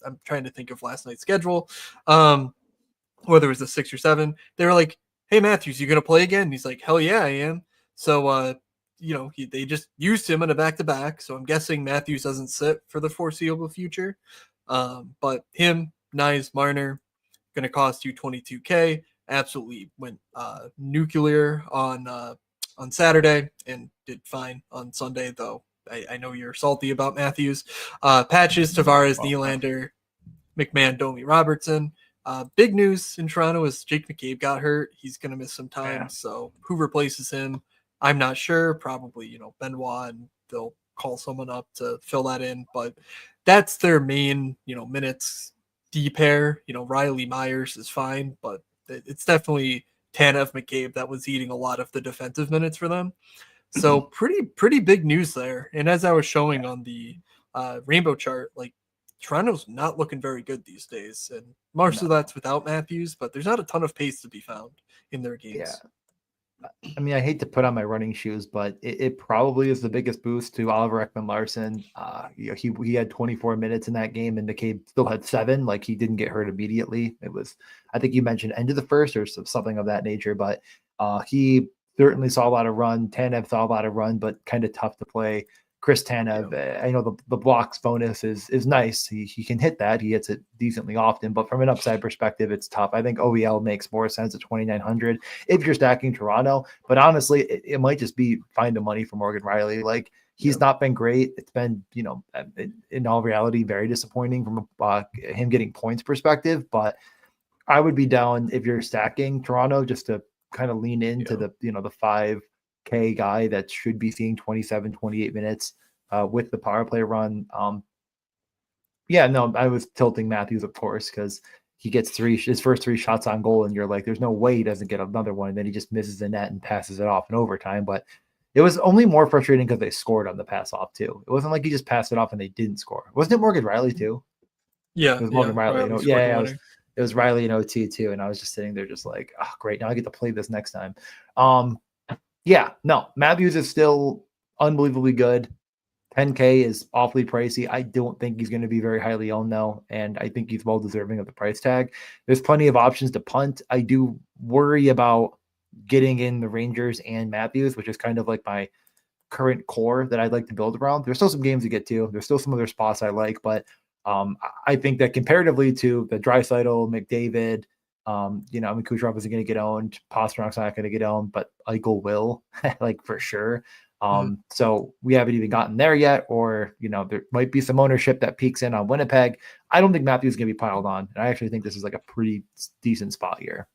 I'm trying to think of last night's schedule. Whether it was a 6 or 7, they were like, hey, Matthews, you going to play again? And he's like, hell yeah, I am. So, they just used him in a back-to-back, so I'm guessing Matthews doesn't sit for the foreseeable future. But him, Nyes, Marner, going to cost you $22K. Absolutely went nuclear on Saturday and did fine on Sunday, though I know you're salty about Matthews. Patches, Tavares, Nylander, McMahon, Domi, Robertson. Big news in Toronto is Jake McCabe got hurt. He's going to miss some time, so who replaces him? I'm not sure. Probably, Benoit, and they'll call someone up to fill that in. But that's their main, minutes D pair. Riley Myers is fine, but it's definitely Tanev McCabe that was eating a lot of the defensive minutes for them. So pretty big news there. And as I was showing on the rainbow chart, like Toronto's not looking very good these days, and most of that's without Matthews, but there's not a ton of pace to be found in their games. Yeah. I mean, I hate to put on my running shoes, but it probably is the biggest boost to Oliver Ekman-Larsson. He had 24 minutes in that game, and McCabe still had 7. Like, he didn't get hurt immediately. It was, I think you mentioned end of the first or something of that nature, but he certainly saw a lot of run. Tanev saw a lot of run, but kind of tough to play. Chris Tanev, I know the blocks bonus is nice. He can hit that. He hits it decently often, but from an upside perspective, it's tough. I think OEL makes more sense at 2,900 if you're stacking Toronto. But honestly, it might just be find the money for Morgan Riley. Like, he's not been great. It's been, in all reality, very disappointing from him getting points perspective. But I would be down if you're stacking Toronto just to kind of lean into the 5K guy that should be seeing 27, 28 minutes with the power play run. I was tilting Matthews, of course, because he gets his first 3 shots on goal, and you're like, there's no way he doesn't get another one. And then he just misses the net and passes it off in overtime. But it was only more frustrating because they scored on the pass off too. It wasn't like he just passed it off and they didn't score. Wasn't it Morgan Riley too? Yeah, it was Morgan Riley. It was Riley in OT too, and I was just sitting there just like, oh, great, now I get to play this next time. Matthews is still unbelievably good. 10K is awfully pricey. I don't think he's going to be very highly owned though, and I think he's well deserving of the price tag. There's plenty of options to punt. I do worry about getting in the Rangers and Matthews, which is kind of like my current core that I'd like to build around. There's still some games to get to. There's still some other spots I like, but I think that comparatively to the Draisaitl, McDavid, Kucherov isn't going to get owned. Pastrnak's not going to get owned, but Eichel will, like, for sure. So we haven't even gotten there yet, or, there might be some ownership that peaks in on Winnipeg. I don't think Matthews is going to be piled on. And I actually think this is like a pretty decent spot here.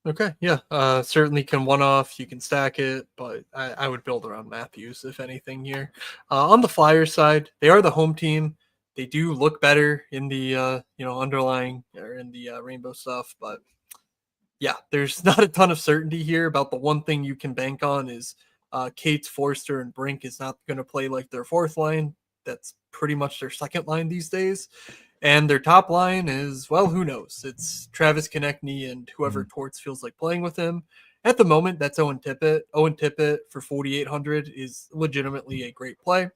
Okay. Yeah. Certainly can one-off. You can stack it, but I would build around Matthews, if anything here. On the Flyers side, they are the home team. They do look better in the, underlying or in the rainbow stuff, but yeah, there's not a ton of certainty here about the one thing you can bank on is Cates, Forster, and Brink is not going to play like their fourth line. That's pretty much their second line these days. And their top line is, well, who knows? It's Travis Konechny and whoever Torts feels like playing with him. At the moment, that's Owen Tippett. Owen Tippett for 4,800 is legitimately a great play.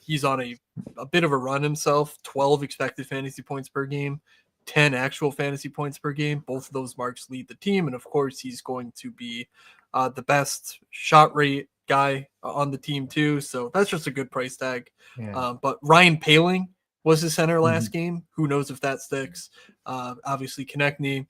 He's on a bit of a run himself, 12 expected fantasy points per game, 10 actual fantasy points per game. Both of those marks lead the team. And of course, he's going to be the best shot rate guy on the team too. So that's just a good price tag. Yeah. But Ryan Poehling was his center last game. Who knows if that sticks? Obviously, Konechny,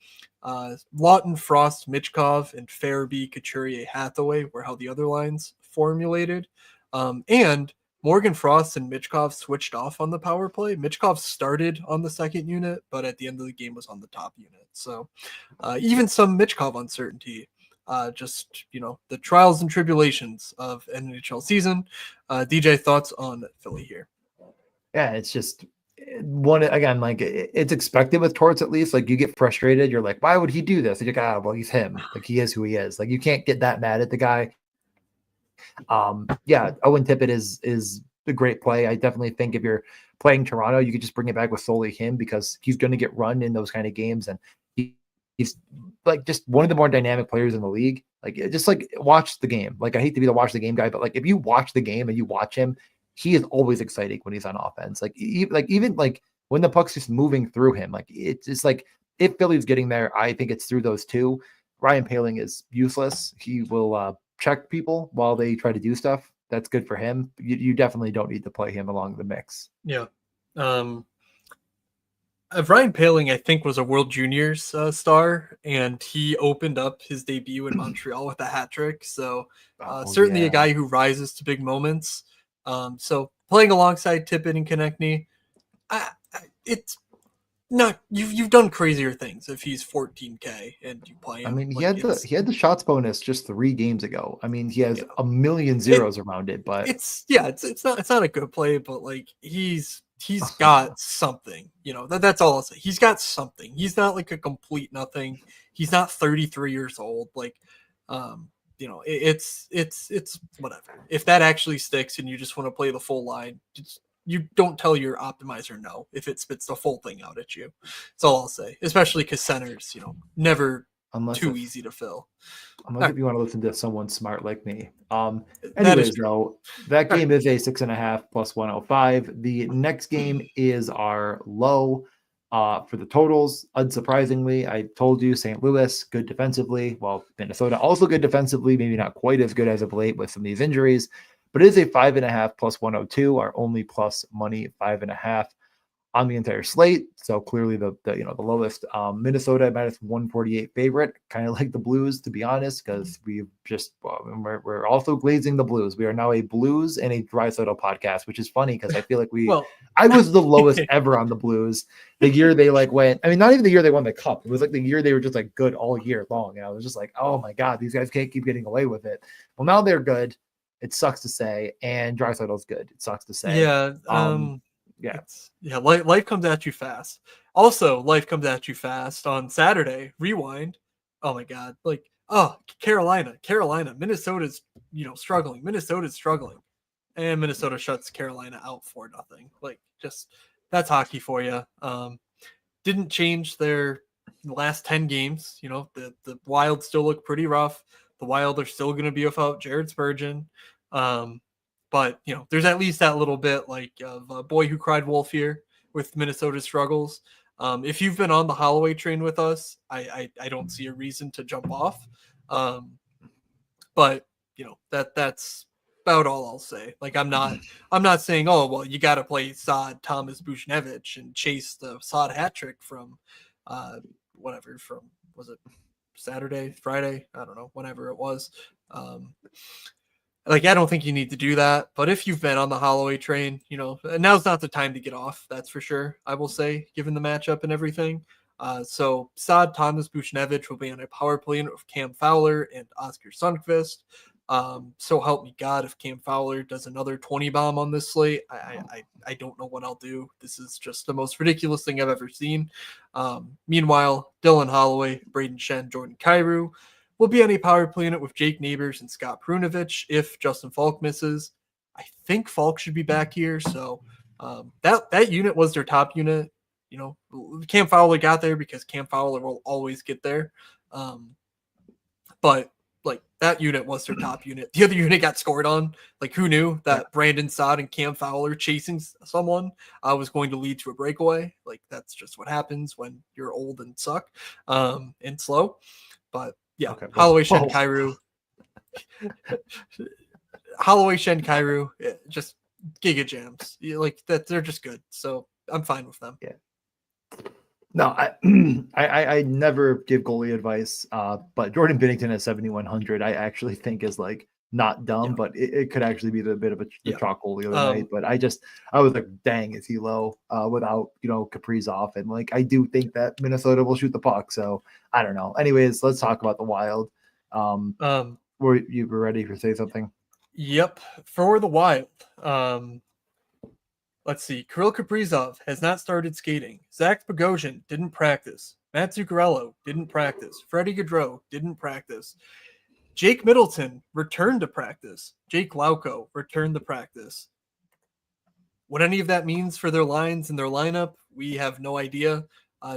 Lawton, Frost, Michkov, and Farabee, Couturier, Hathaway were how the other lines formulated. And Morgan Frost and Michkov switched off on the power play. Michkov started on the second unit, but at the end of the game was on the top unit. So even some Michkov uncertainty, the trials and tribulations of an NHL season. DJ, thoughts on Philly here? Yeah, it's just it's expected with Torts, at least. Like, you get frustrated. You're like, why would he do this? And you're like, well, he's him. Like, he is who he is. Like, you can't get that mad at the guy. Owen Tippett is a great play. I definitely think if you're playing Toronto, you could just bring it back with solely him because he's going to get run in those kind of games, and he's like just one of the more dynamic players in the league. Like, just like watch the game. Like, I hate to be the watch the game guy, but like if you watch the game and you watch him, he is always exciting when he's on offense. Like even when the puck's just moving through him, like it's just like if Philly's getting there, I think it's through those two. Ryan Poehling is useless. He will check people while they try to do stuff. That's good for him. You definitely don't need to play him along the mix. Yeah. Ryan Poehling, I think, was a World Juniors star, and he opened up his debut in Montreal with a hat trick. So certainly a guy who rises to big moments. So playing alongside Tippett and Konechny, it's not you've done crazier things if he's 14K and you play him. I mean, he had the shots bonus just 3 games ago. I mean, he has a million zeros around it, but it's not a good play, but like he's he's got something, that's all I'll say. He's got something. He's not like a complete nothing. He's not 33 years old. Like, it's whatever. If that actually sticks and you just want to play the full line, you don't tell your optimizer no if it spits the full thing out at you. That's all I'll say, especially because centers, never too easy to fill. Unless if you want to listen to someone smart like me. Anyways, though, that game is a 6.5 plus 105. The next game is our low for the totals. Unsurprisingly, I told you St. Louis, good defensively. Well, Minnesota also good defensively, maybe not quite as good as of late with some of these injuries, but it is a 5.5 plus 102, our only plus money 5.5 on the entire slate. So clearly the lowest. Minnesota minus 148 favorite, kind of like the Blues, to be honest, because we're also glazing the Blues. We are now a Blues and a Draisaitl podcast, which is funny because I feel like I was the lowest ever on the Blues the year they went. I mean, not even the year they won the cup. It was like the year they were just good all year long. And I was just like, oh my God, these guys can't keep getting away with it. Well, now they're good. It sucks to say, and Draisaitl's good. It sucks to say. Yeah. Life comes at you fast. Also, life comes at you fast on Saturday. Rewind. Oh my God. Carolina. Minnesota's, struggling. Minnesota's struggling. And Minnesota shuts Carolina out 4-0. That's hockey for you. Didn't change their last 10 games. The Wild still look pretty rough. The Wild are still going to be without Jared Spurgeon. But, there's at least that little bit of a boy who cried wolf here with Minnesota's struggles. If you've been on the Holloway train with us, I don't see a reason to jump off. But, that's about all I'll say. I'm not saying, oh, well, you got to play Saad, Thomas, Buchnevich and chase the Saad hat trick from was it Saturday, Friday? I don't know, whenever it was. I don't think you need to do that. But if you've been on the Holloway train, now's not the time to get off. That's for sure, I will say, given the matchup and everything. So Saad, Thomas, Buchnevich will be on a power play with Cam Fowler and Oscar Sundqvist. So help me God, if Cam Fowler does another 20 bomb on this slate, I don't know what I'll do. This is just the most ridiculous thing I've ever seen. Meanwhile, Dylan Holloway, Braden Shen, Jordan Kyrou will be on a power play unit with Jake Neighbors and Scott Prunovich if Justin Falk misses. I think Falk should be back here. So that unit was their top unit. Cam Fowler got there because Cam Fowler will always get there. But that unit was their top unit. The other unit got scored on. Who knew that Brandon Saad and Cam Fowler chasing someone was going to lead to a breakaway? That's just what happens when you're old and suck and slow. But yeah, okay, Holloway, Shen, Kyrou. Holloway, Shen, Kyrou, just giga jams. That they're just good. So I'm fine with them. Yeah. No, I never give goalie advice, but Jordan Binnington at 7,100, I actually think is not dumb, but it could actually be the bit of the chalk goalie of the night. But I was like, dang, is he low without Kaprizov, and I do think that Minnesota will shoot the puck. So I don't know. Anyways, let's talk about the Wild. Were you ready to say something? Yep, for the Wild. Let's see. Kirill Kaprizov has not started skating. Zach Bogosian didn't practice. Matt Zuccarello didn't practice. Freddie Gaudreau didn't practice. Jake Middleton returned to practice. Jake Lauko returned to practice. What any of that means for their lines and their lineup, we have no idea.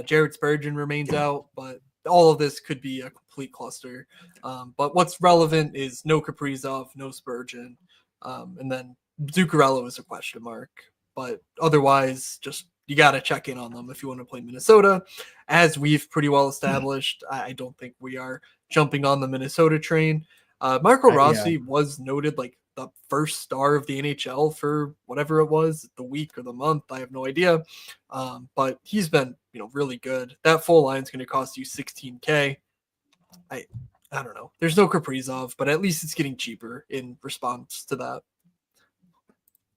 Jared Spurgeon remains out, but all of this could be a complete cluster. But what's relevant is no Kaprizov, no Spurgeon, and then Zuccarello is a question mark. But otherwise, just you got to check in on them if you want to play Minnesota. As we've pretty well established, I don't think we are jumping on the Minnesota train. Marco Rossi was noted the first star of the NHL for whatever it was, the week or the month. I have no idea. But he's been, really good. That full line is going to cost you $16K. I don't know. There's no Kaprizov, but at least it's getting cheaper in response to that.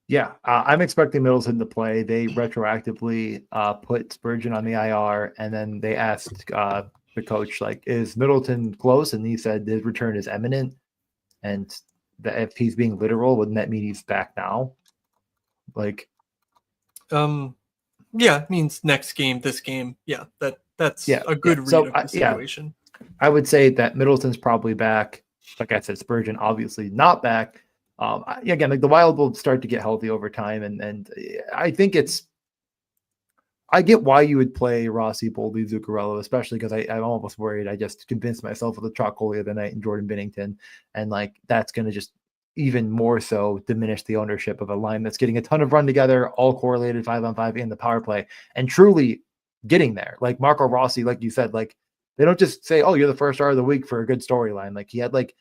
Yeah, I'm expecting Middleton to play. They retroactively put Spurgeon on the IR, and then they asked the coach, is Middleton close? And he said his return is imminent. And if he's being literal, wouldn't that mean he's back now? Yeah, means next game, this game. Yeah, that's a good read of the situation. I would say that Middleton's probably back. Like I said, Spurgeon obviously not back. Again, like the Wild will start to get healthy over time, and I think I get why you would play Rossi, Boldy, Zuccarello, especially because I'm almost worried. I just convinced myself with the chalk goalie of the night and Jordan Binnington, and like that's going to just even more so diminish the ownership of a line that's getting a ton of run together, all correlated 5-on-5 in the power play, and truly getting there. Like Marco Rossi, like you said, like they don't just say, "Oh, you're the first star of the week" for a good storyline. Like he had like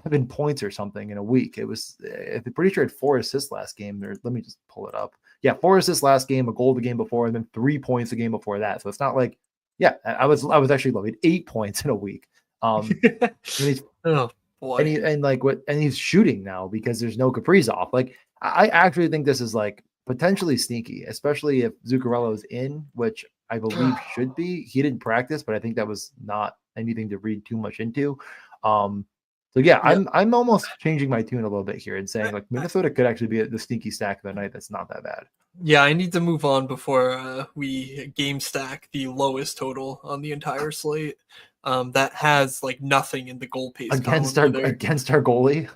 7 points or something in a week. It was, I'm pretty sure, he had 4 assists last game. Let me just pull it up. Yeah, 4 assists last game, a goal the game before, and then 3 points the game before that. So it's not like, yeah, I was actually low. He had 8 points in a week. And he's, oh boy, and he's shooting now because there's no Kaprizov. Like I actually think this is like potentially sneaky, especially if Zuccarello's in, which I believe should be. He didn't practice, but I think that was not anything to read too much into. So yeah, I'm almost changing my tune a little bit here and saying like Minnesota could actually be the sneaky stack of the night. That's not that bad. Yeah, I need to move on before we game stack the lowest total on the entire slate. That has like nothing in the goal pace against our goalie.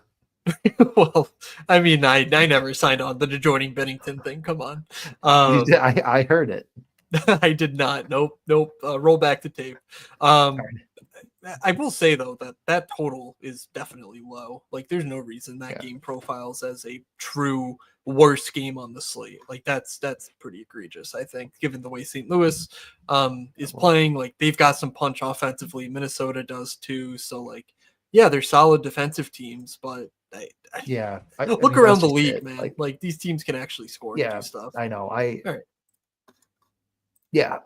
Well, I mean, I never signed on the Jordan Binnington thing. Come on, I heard it. I did not. Nope. Roll back the tape. I will say though that total is definitely low. Like, there's no reason that game profiles as a true worst game on the slate. Like, that's pretty egregious, I think, given the way St. Louis is playing. Like, they've got some punch offensively. Minnesota does too. So, like, yeah, they're solid defensive teams, but look around the league, man. Like these teams can actually score and do stuff. I know. Yeah,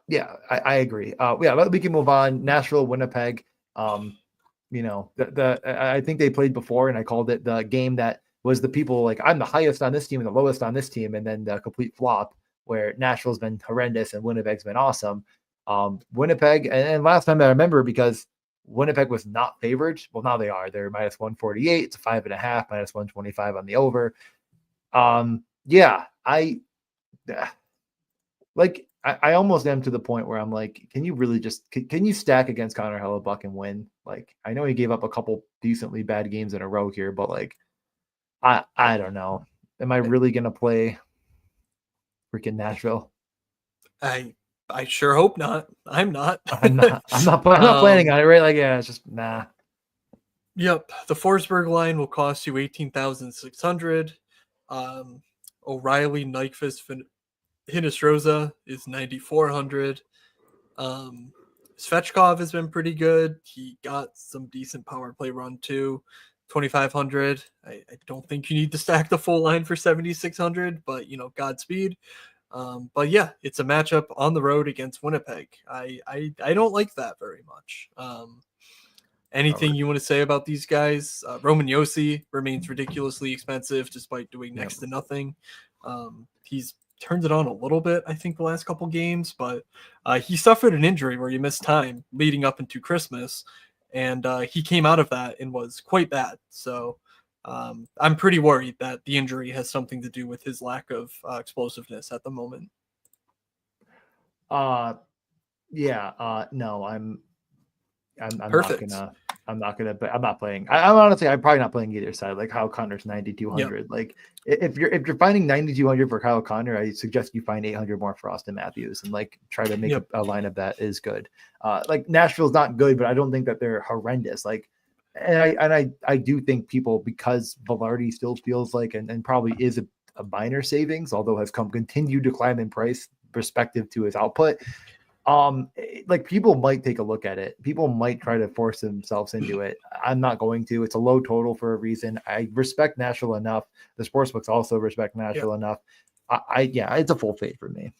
I agree. We can move on. Nashville, Winnipeg. I think they played before, and I called it the game that was the people like I'm the highest on this team and the lowest on this team, and then the complete flop where Nashville's been horrendous and Winnipeg's been awesome. Winnipeg, and last time I remember because Winnipeg was not favored. Well, now they are. They're minus 148. It's a 5.5, minus 125 on the over. I almost am to the point where I'm like, can you really can you stack against Connor Hellebuck and win? Like, I know he gave up a couple decently bad games in a row here, but like, I don't know. Am I really going to play freaking Nashville? I sure hope not. I'm not. I'm not planning on it, right? Like, yeah, it's just nah. Yep. The Forsberg line will cost you 18,600. O'Reilly, Nyquist, Hinostroza is 9,400. Svechkov has been pretty good. He got some decent power play run too. 2,500. I don't think you need to stack the full line for 7,600, but Godspeed. But yeah, it's a matchup on the road against Winnipeg. I don't like that very much. Anything you want to say about these guys? Roman Josi remains ridiculously expensive despite doing next to nothing. He's turned it on a little bit, I think, the last couple games, but he suffered an injury where he missed time leading up into Christmas, and he came out of that and was quite bad. So I'm pretty worried that the injury has something to do with his lack of explosiveness at the moment. No, I'm not playing. I'm honestly, I'm probably not playing either side. Like Kyle Connor's 9,200. Yep. Like if you're finding 9,200 for Kyle Connor, I suggest you find 800 more for Austin Matthews and like try to make a lineup that is good. Like Nashville's not good, but I don't think that they're horrendous. Like, and I do think people, because Velarde still feels like and probably is a minor savings, although has continued to climb in price perspective to his output. Like people might take a look at it. People might try to force themselves into it. I'm not going to. It's a low total for a reason. I respect Nashville enough. The sportsbooks also respect Nashville enough. It's a full fade for me.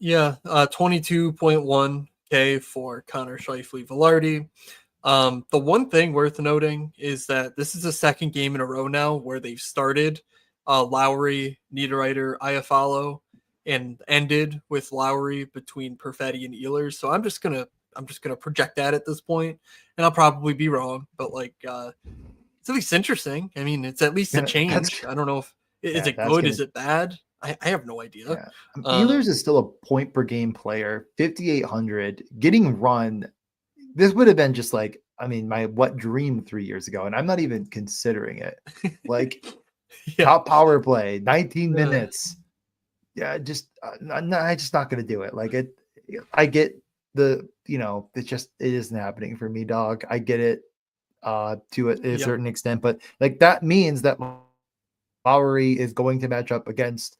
Yeah, 22.1K for Connor Scheifele Velarde. The one thing worth noting is that this is the second game in a row now where they've started Lowry, Niederreiter, Iafallo, and ended with Lowry between Perfetti and Ehlers. So I'm just gonna project that at this point, and I'll probably be wrong, but like it's at least interesting. I mean, it's at least a change. I don't know if is it good, is it bad? I have no idea. Yeah. Ehlers is still a point per game player, 5,800, getting run. This would have been just like, I mean, my what dream 3 years ago, and I'm not even considering it. Like top power play, 19 minutes. Yeah, just I'm just not going to do it. Like I get the, it isn't happening for me, dog. I get it to a certain extent, but like that means that Lowry is going to match up against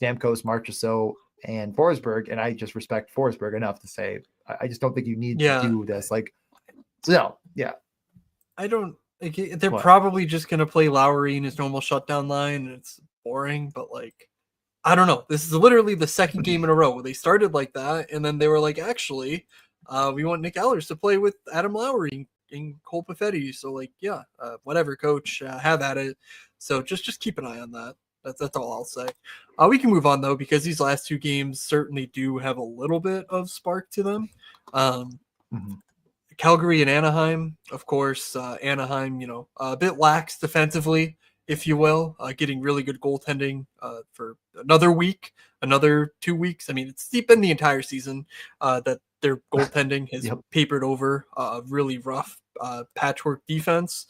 Stamkos, Marchessault, and Forsberg, and I just respect Forsberg enough to say I just don't think you need to do this. Like, so yeah. I don't. Like, they're probably just going to play Lowry in his normal shutdown line, and it's boring. But like, I don't know. This is literally the second game in a row where they started like that, and then they were like, actually, we want Nick Ehlers to play with Adam Lowry and Cole Perfetti. So like, whatever, coach, have at it. So just keep an eye on that. That's all I'll say. We can move on though, because these last two games certainly do have a little bit of spark to them. Calgary and Anaheim, of course. Anaheim, a bit lax defensively, if you will, getting really good goaltending for another week, another 2 weeks. I mean, it's been the entire season that their goaltending has papered over really rough patchwork defense.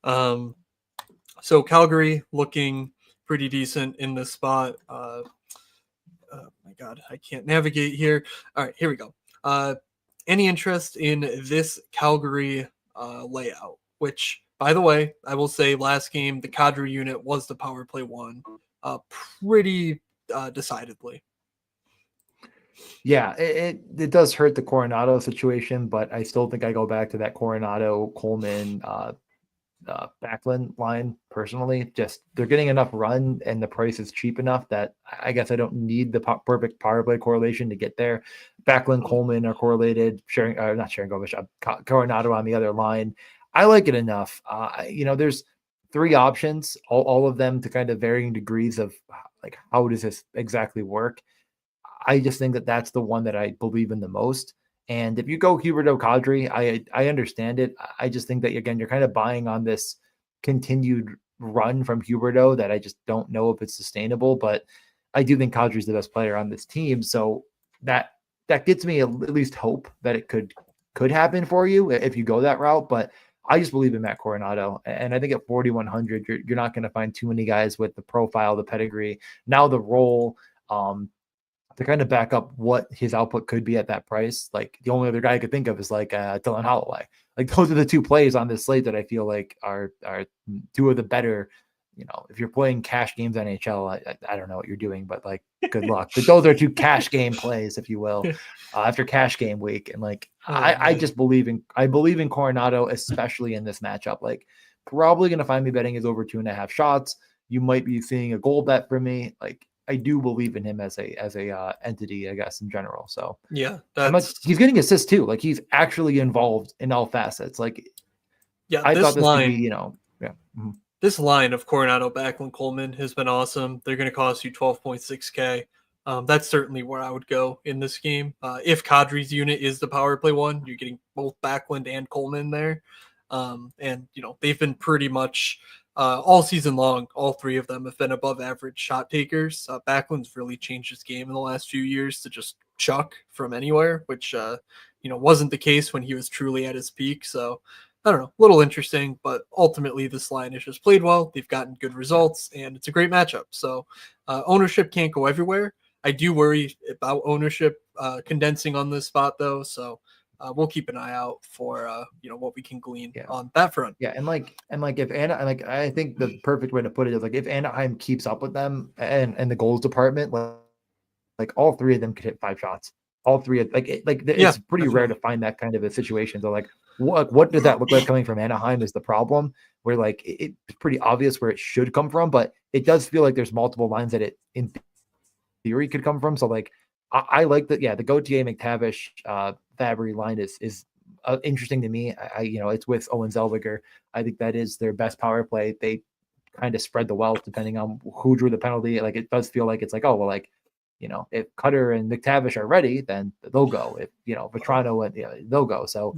So Calgary looking pretty decent in this spot. Oh my God, I can't navigate here. All right, here we go. Any interest in this Calgary layout, which, by the way, I will say last game, the Kadri unit was the power play one pretty decidedly. Yeah, it does hurt the Coronado situation, but I still think I go back to that Coronado, Coleman, Backlund line personally. Just they're getting enough run and the price is cheap enough that I guess I don't need the perfect power play correlation to get there. Backlund, Coleman are correlated. Not Sharon Govish, Coronado on the other line. I like it enough. There's 3 options, all of them to kind of varying degrees of like how does this exactly work. I just think that that's the one that I believe in the most. And if you go Huberdeau Kadri, I understand it. I just think that, again, you're kind of buying on this continued run from Huberdeau that I just don't know if it's sustainable. But I do think Kadri's the best player on this team. So that gets me at least hope that it could happen for you if you go that route. But I just believe in Matt Coronado. And I think at 4,100, you're not going to find too many guys with the profile, the pedigree, now the role, to kind of back up what his output could be at that price. Like the only other guy I could think of is like Dylan Holloway. Like those are the 2 plays on this slate that I feel like are 2 of the better, if you're playing cash games NHL, I don't know what you're doing, but like good luck. But those are 2 cash game plays, if you will, after cash game week. And like, I just believe in Coronado, especially in this matchup. Like probably going to find me betting his over 2.5 shots. You might be seeing a goal bet for me. Like, I do believe in him as a entity, I guess, in general. So yeah, he's getting assists too. Like he's actually involved in all facets. Like, I thought this could be, This line of Coronado, Backlund, Coleman has been awesome. They're going to cost you 12.6K. That's certainly where I would go in this game. If Kadri's unit is the power play one, you're getting both Backlund and Coleman there. And they've been pretty much all season long, all 3 of them have been above average shot takers. Backlund's really changed his game in the last few years to just chuck from anywhere, which wasn't the case when he was truly at his peak. So I don't know, a little interesting, but ultimately this line has just played well. They've gotten good results, and it's a great matchup. So ownership can't go everywhere. I do worry about ownership condensing on this spot though. So we'll keep an eye out for what we can glean on that front. Yeah, and if I think the perfect way to put it is like if Anaheim keeps up with them and the goals department, like all 3 of them could hit 5 shots. All 3 it's pretty definitely rare to find that kind of a situation. So like what does that look like coming from Anaheim is the problem, where like it's pretty obvious where it should come from, but it does feel like there's multiple lines that it in theory could come from. So like I like that. Yeah, the Gauthier, McTavish, Fabry line is interesting to me. It's with Owen Zellweger. I think that is their best power play. They kind of spread the wealth depending on who drew the penalty. Like it does feel like it's like, oh well, like if Cutter and McTavish are ready, then they'll go. If Vetrano and they'll go. So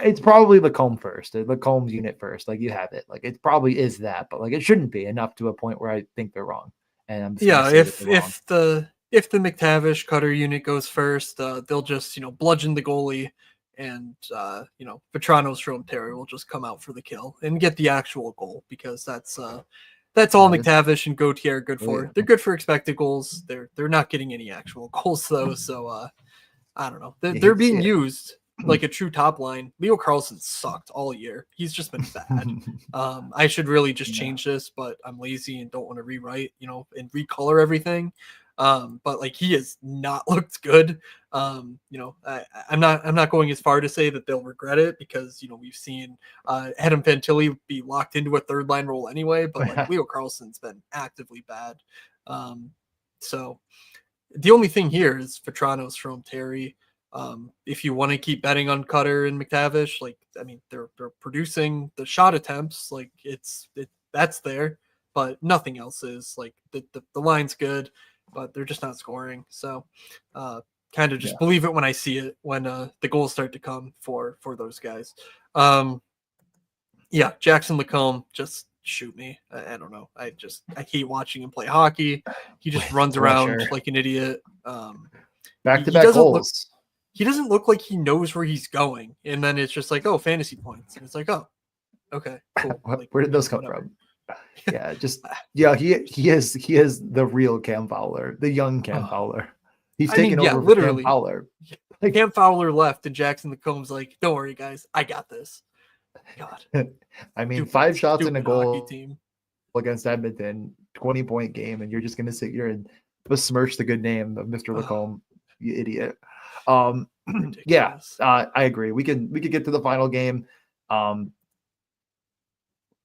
it's probably Lacombe first, the Lacombe's unit first. Like you have it. Like it probably is that, but like it shouldn't be enough to a point where I think they're wrong. And I'm just gonna say that they're wrong. If the McTavish Cutter unit goes first, they'll just bludgeon the goalie, and Vetrano's from Terry will just come out for the kill and get the actual goal, because that's all McTavish and Gauthier are good for. They're good for expected goals. They're not getting any actual goals though, so I don't know. They're being used like a true top line. Leo Carlson sucked all year. He's just been bad. I should really just change this, but I'm lazy and don't want to rewrite, and recolor everything. But like, he has not looked good. I'm not going as far to say that they'll regret it, because we've seen Adam Fantilli be locked into a third line role anyway. But like, Leo Carlson's been actively bad. So the only thing here is Vetrano's from Terry. If you want to keep betting on Cutter and McTavish, they're producing the shot attempts, like that's there, but nothing else is. Like the line's good, but they're just not scoring. So kind of just believe it when I see it, when the goals start to come for those guys. Jackson Lacombe, just shoot me. I don't know. I hate watching him play hockey. He just runs around like an idiot. Back-to-back goals. He doesn't look like he knows where he's going, and then it's just like, oh, fantasy points, and it's like, oh, okay, cool. Where did those come from? He is the real Cam Fowler, the young Cam Fowler. He's taken over literally. Cam Fowler. Cam Fowler left, and Jackson Lacombe's like, don't worry, guys, I got this. God. 5 shots in a goal team against Edmonton, 20-point game, and you're just gonna sit here and besmirch the good name of Mr. Lacombe, you idiot. I agree. We could get to the final game.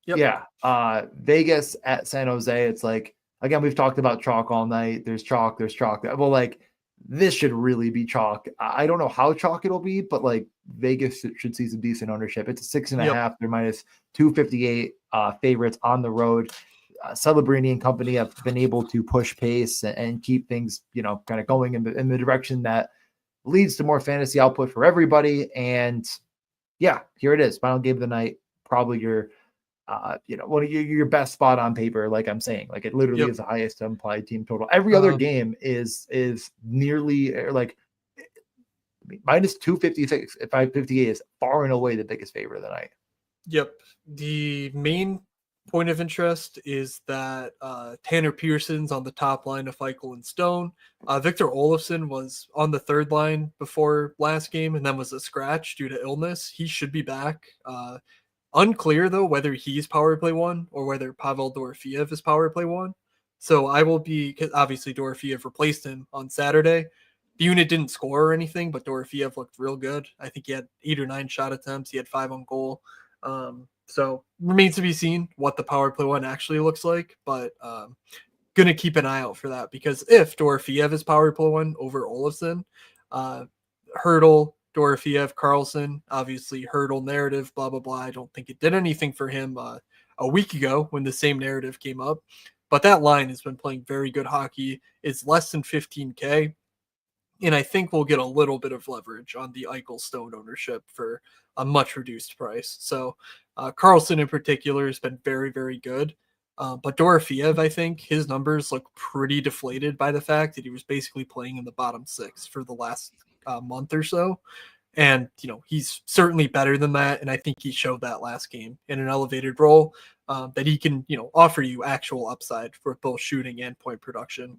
Vegas at San Jose. It's like, again, we've talked about chalk all night. There's chalk. Well, like, this should really be chalk. I don't know how chalk it'll be, but like, Vegas should see some decent ownership. It's a 6.5. They're minus 258 favorites on the road. Celebrini and company have been able to push pace and keep things, kind of going in the direction that leads to more fantasy output for everybody. And here it is. Final game of the night. Probably your, one of your best spot on paper. Like I'm saying, like, it literally is the highest implied team total. Every other game is nearly like minus 256. 558 is far and away the biggest favorite of the night. Yep. The main point of interest is that Tanner Pearson's on the top line of Eichel and Stone. Victor Olofsson was on the third line before last game and then was a scratch due to illness. He should be back. Unclear, though, whether he's power play 1 or whether Pavel Dorofeev is power play 1. So I will be, because obviously Dorofeev replaced him on Saturday. The unit didn't score or anything, but Dorofeev looked real good. I think he had 8 or 9 shot attempts. He had 5 on goal. So remains to be seen what the power play 1 actually looks like, but going to keep an eye out for that, because if Dorofeev is power play 1 over Olofsson, Hertl, Dorofeev, Carlson, obviously Hertl narrative, blah, blah, blah. I don't think it did anything for him a week ago when the same narrative came up, but that line has been playing very good hockey. It's less than 15K. And I think we'll get a little bit of leverage on the Eichel Stone ownership for a much reduced price. So Carlson in particular has been very, very good. But Dorofeev, I think his numbers look pretty deflated by the fact that he was basically playing in the bottom 6 for the last month or so. And, he's certainly better than that. And I think he showed that last game in an elevated role, that he can, offer you actual upside for both shooting and point production.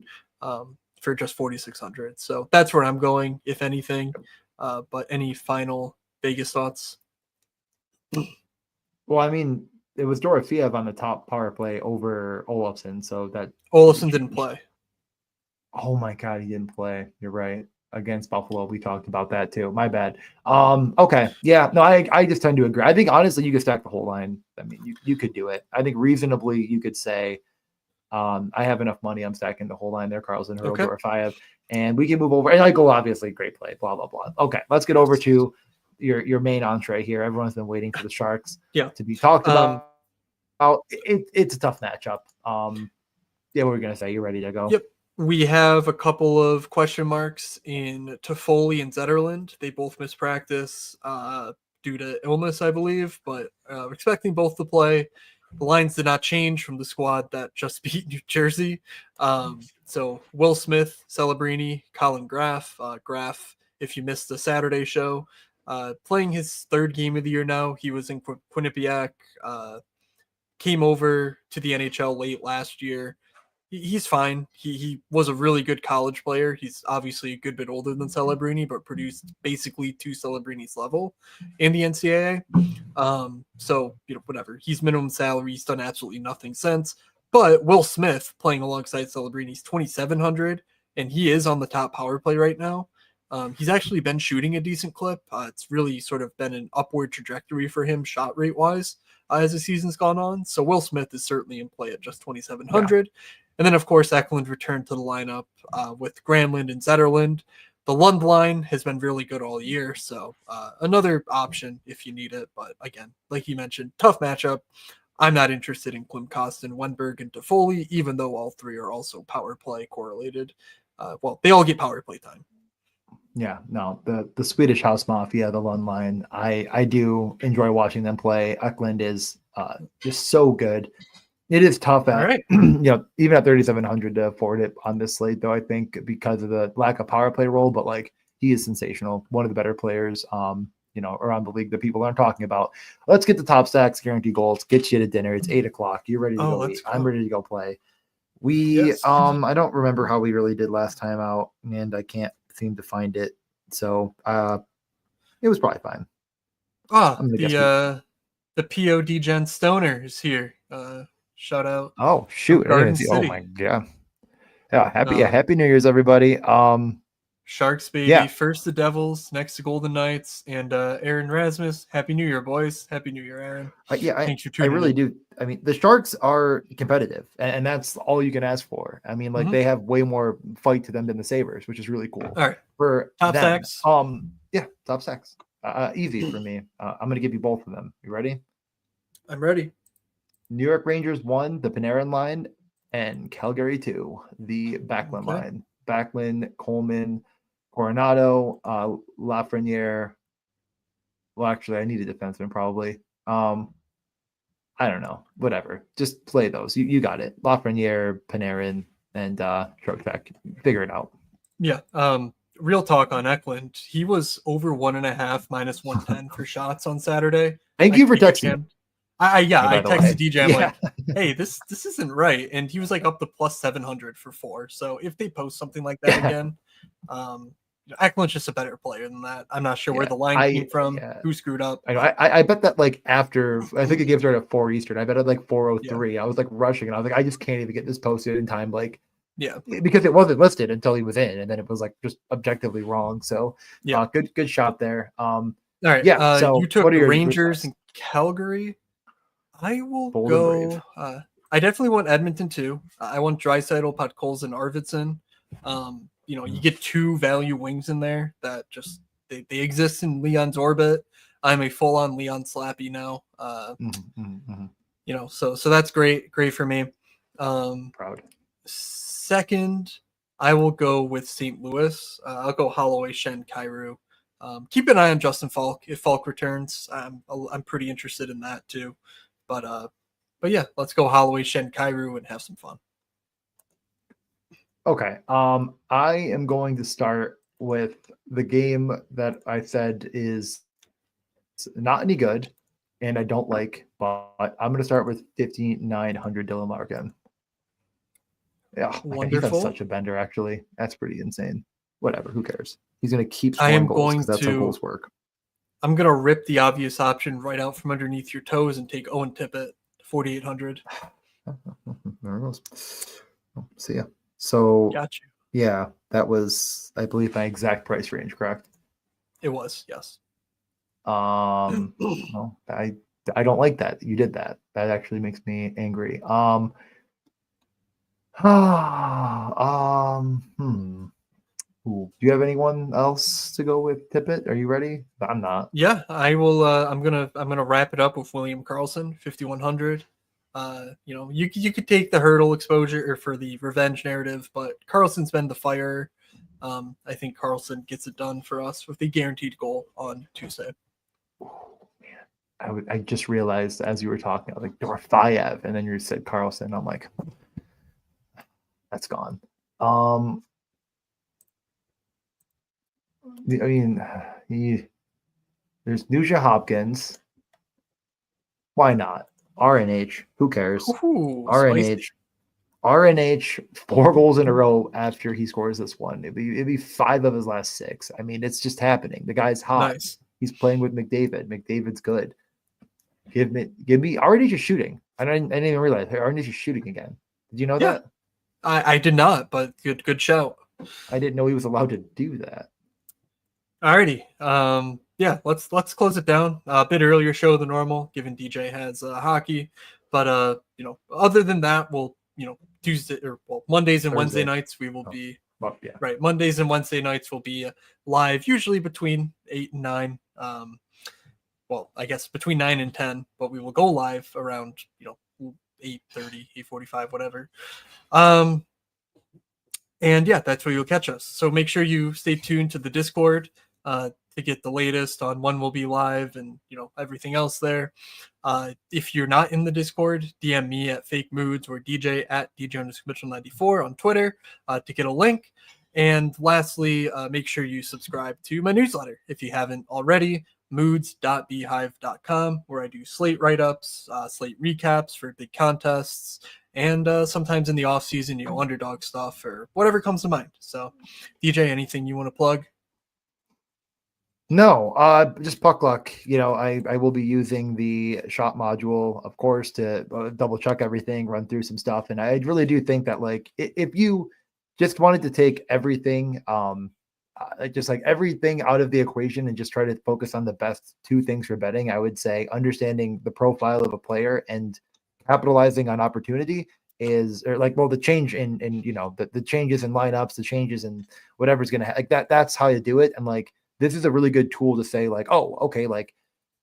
For just 4,600. So that's where I'm going, if anything. But any final Vegas thoughts? Well, I mean, it was Dorofeev on the top power play over Olofsson. So that Olofsson didn't play. Oh my God, he didn't play. You're right. Against Buffalo, we talked about that too. My bad. Okay. Yeah, no, I just tend to agree. I think honestly, you could stack the whole line. I mean, you could do it. I think reasonably you could say, I have enough money. I'm stacking the whole line there, Carlson, Dorofeev, and we can move over. And Eichel, obviously, great play. Blah blah blah. Okay, let's get over to your main entree here. Everyone's been waiting for the Sharks to be talked about. It's a tough matchup. What were we gonna say? You ready to go? Yep. We have a couple of question marks in Toffoli and Zetterland. They both missed practice due to illness, I believe, but expecting both to play. the lines did not change from the squad that just beat New Jersey. So Will Smith, Celebrini, Colin Graff. Graff, if you missed the Saturday show, playing his third game of the year now. He was in Quinnipiac, came over to the NHL late last year. He's fine. He was a really good college player. He's obviously a good bit older than Celebrini, but produced basically to Celebrini's level in the NCAA. So, whatever. He's minimum salary. He's done absolutely nothing since. But Will Smith playing alongside Celebrini's 2,700, and he is on the top power play right now. He's actually been shooting a decent clip. It's really sort of been an upward trajectory for him shot rate wise as the season's gone on. So Will Smith is certainly in play at just 2,700. Yeah. And then, of course, Eklund returned to the lineup with Granlund and Zetterlund. The Lund line has been really good all year, so another option if you need it. But again, like you mentioned, tough matchup. I'm not interested in Klim Kostin, Wenberg, and Toffoli, even though all three are also power play correlated. Well, they all get power play time. Yeah, no, the Swedish House Mafia, the Lund line, I do enjoy watching them play. Eklund is just so good. It is tough at, even at 3,700 to afford it on this slate, though, I think, because of the lack of power play role, but like he is sensational. One of the better players, around the league that people aren't talking about. Let's get the top stacks, guarantee goals, get you to dinner. It's 8:00. You're ready to go eat. I'm ready to go play. I don't remember how we really did last time out, and I can't seem to find it. So it was probably fine. The POD Gen Stoner is here. Shout out. Oh shoot. Oh my god. Yeah, happy New Year's, everybody. Sharks, baby. Yeah. First the Devils, next the Golden Knights, and Aaron Rasmus. Happy New Year, boys. Happy New Year, Aaron. Thanks for tuning in. I really do. I mean, the Sharks are competitive, and that's all you can ask for. I mean, they have way more fight to them than the Sabres, which is really cool. All right. For top stacks. Top stacks. Easy for me. I'm gonna give you both of them. You ready? I'm ready. New York Rangers 1, the Panarin line, and Calgary 2, the Backlund line. Backlund, Coleman, Coronado, Lafreniere. Well, actually, I need a defenseman probably. I don't know. Whatever. Just play those. You got it. Lafreniere, Panarin, and Trocheck. Figure it out. Yeah. Real talk on Eklund. He was over 1.5 minus 110 for shots on Saturday. Thank you for texting. I texted DJ. I'm like, hey, this isn't right. And he was like up to plus 700 for 4. So if they post something like that again, Eklund's just a better player than that. I'm not sure where the line came from. Who screwed up? I know. I bet that after, I think it gives her at 4 Eastern. I bet it 4:03. Yeah. I was rushing, and I was like, I just can't even get this posted in time. Because it wasn't listed until he was in, and then it was just objectively wrong. So good shot there. All right. Yeah. So you took Rangers and Calgary. I will go. I definitely want Edmonton too. I want Draisaitl, Podkolzin, and Arvidsson. You get 2 value wings in there that just they exist in Leon's orbit. I'm a full-on Leon slappy now. So that's great for me. Proud. Second, I will go with St. Louis. I'll go Holloway, Shen, Kyrou. Keep an eye on Justin Falk. If Falk returns, I'm pretty interested in that too. But yeah, let's go Holloway, Shen, Kyrou, and have some fun. Okay. I am going to start with the game that I said is not any good and I don't like, but I'm going to start with 5,900 Dylan Larkin. Yeah, he's on such a bender, actually. That's pretty insane. Whatever, who cares? He's going to keep scoring goals because that's how goals work. I'm going to rip the obvious option right out from underneath your toes and take Owen Tippett, 4,800. There it goes. See ya. So, got you. Yeah, that was, I believe, my exact price range, correct? It was, yes. Well, I don't like that. You did that. That actually makes me angry. Do you have anyone else to go with Tippett? Are you ready? I'm not. Yeah, I will. I'm gonna wrap it up with William Karlsson, 5,100. You could take the hurdle exposure or for the revenge narrative, but Karlsson's been the fire. I think Karlsson gets it done for us with a guaranteed goal on Tuesday. Oh man, I just realized as you were talking, I was like Dorfiev, and then you said Carlson. I'm like, that's gone. I mean, there's Nugent Hopkins. Why not? RNH. Who cares? Ooh, RNH. spicy. RNH 4 goals in a row after he scores this one. It'd be 5 of his last 6. I mean, it's just happening. The guy's hot. Nice. He's playing with McDavid. McDavid's good. Give me RNH is shooting. I didn't even realize RNH is shooting again. Did you know that? I did not, but good shout. I didn't know he was allowed to do that. Alrighty. Yeah, let's close it down. A bit earlier show than normal, given DJ has hockey. But other than that, we'll Tuesday or Mondays and Wednesday nights we will be right. Mondays and Wednesday nights will be live, usually between 8 and 9. Well, I guess between 9 and 10, but we will go live around 8:30, 8:45, whatever. And yeah, that's where you'll catch us. So make sure you stay tuned to the Discord to get the latest on when we'll be live and everything else there. If you're not in the Discord, DM me at Fake Moods or DJ at DJ_Mitchell94 on Twitter to get a link. And lastly, make sure you subscribe to my newsletter if you haven't already. Moods.beehive.com, where I do Slate write-ups, Slate recaps for big contests, and sometimes in the off season, underdog stuff or whatever comes to mind. So, DJ, anything you want to plug? No, just puck luck. I will be using the shot module, of course, to double check everything, run through some stuff, and I really do think that if you just wanted to take everything, just like everything out of the equation and just try to focus on the best 2 things for betting, I would say understanding the profile of a player and capitalizing on opportunity the change in the changes in lineups, the changes in whatever's going to that's how you do it. And this is a really good tool to say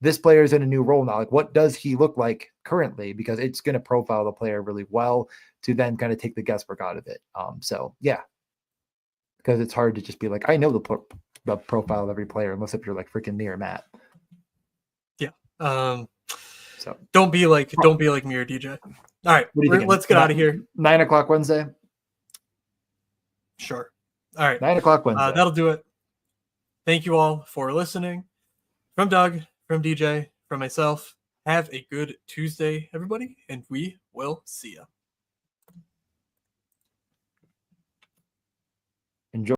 this player is in a new role now. What does he look like currently? Because it's going to profile the player really well to then kind of take the guesswork out of it. So yeah, because it's hard to just be I know the profile of every player, unless if you're freaking me or Matt. Yeah. So don't be like me or DJ. All right, let's get out of here. 9 o'clock Wednesday. Sure. All right. 9 o'clock Wednesday. That'll do it. Thank you all for listening. From Doug, from DJ, from myself, have a good Tuesday, everybody, and we will see you.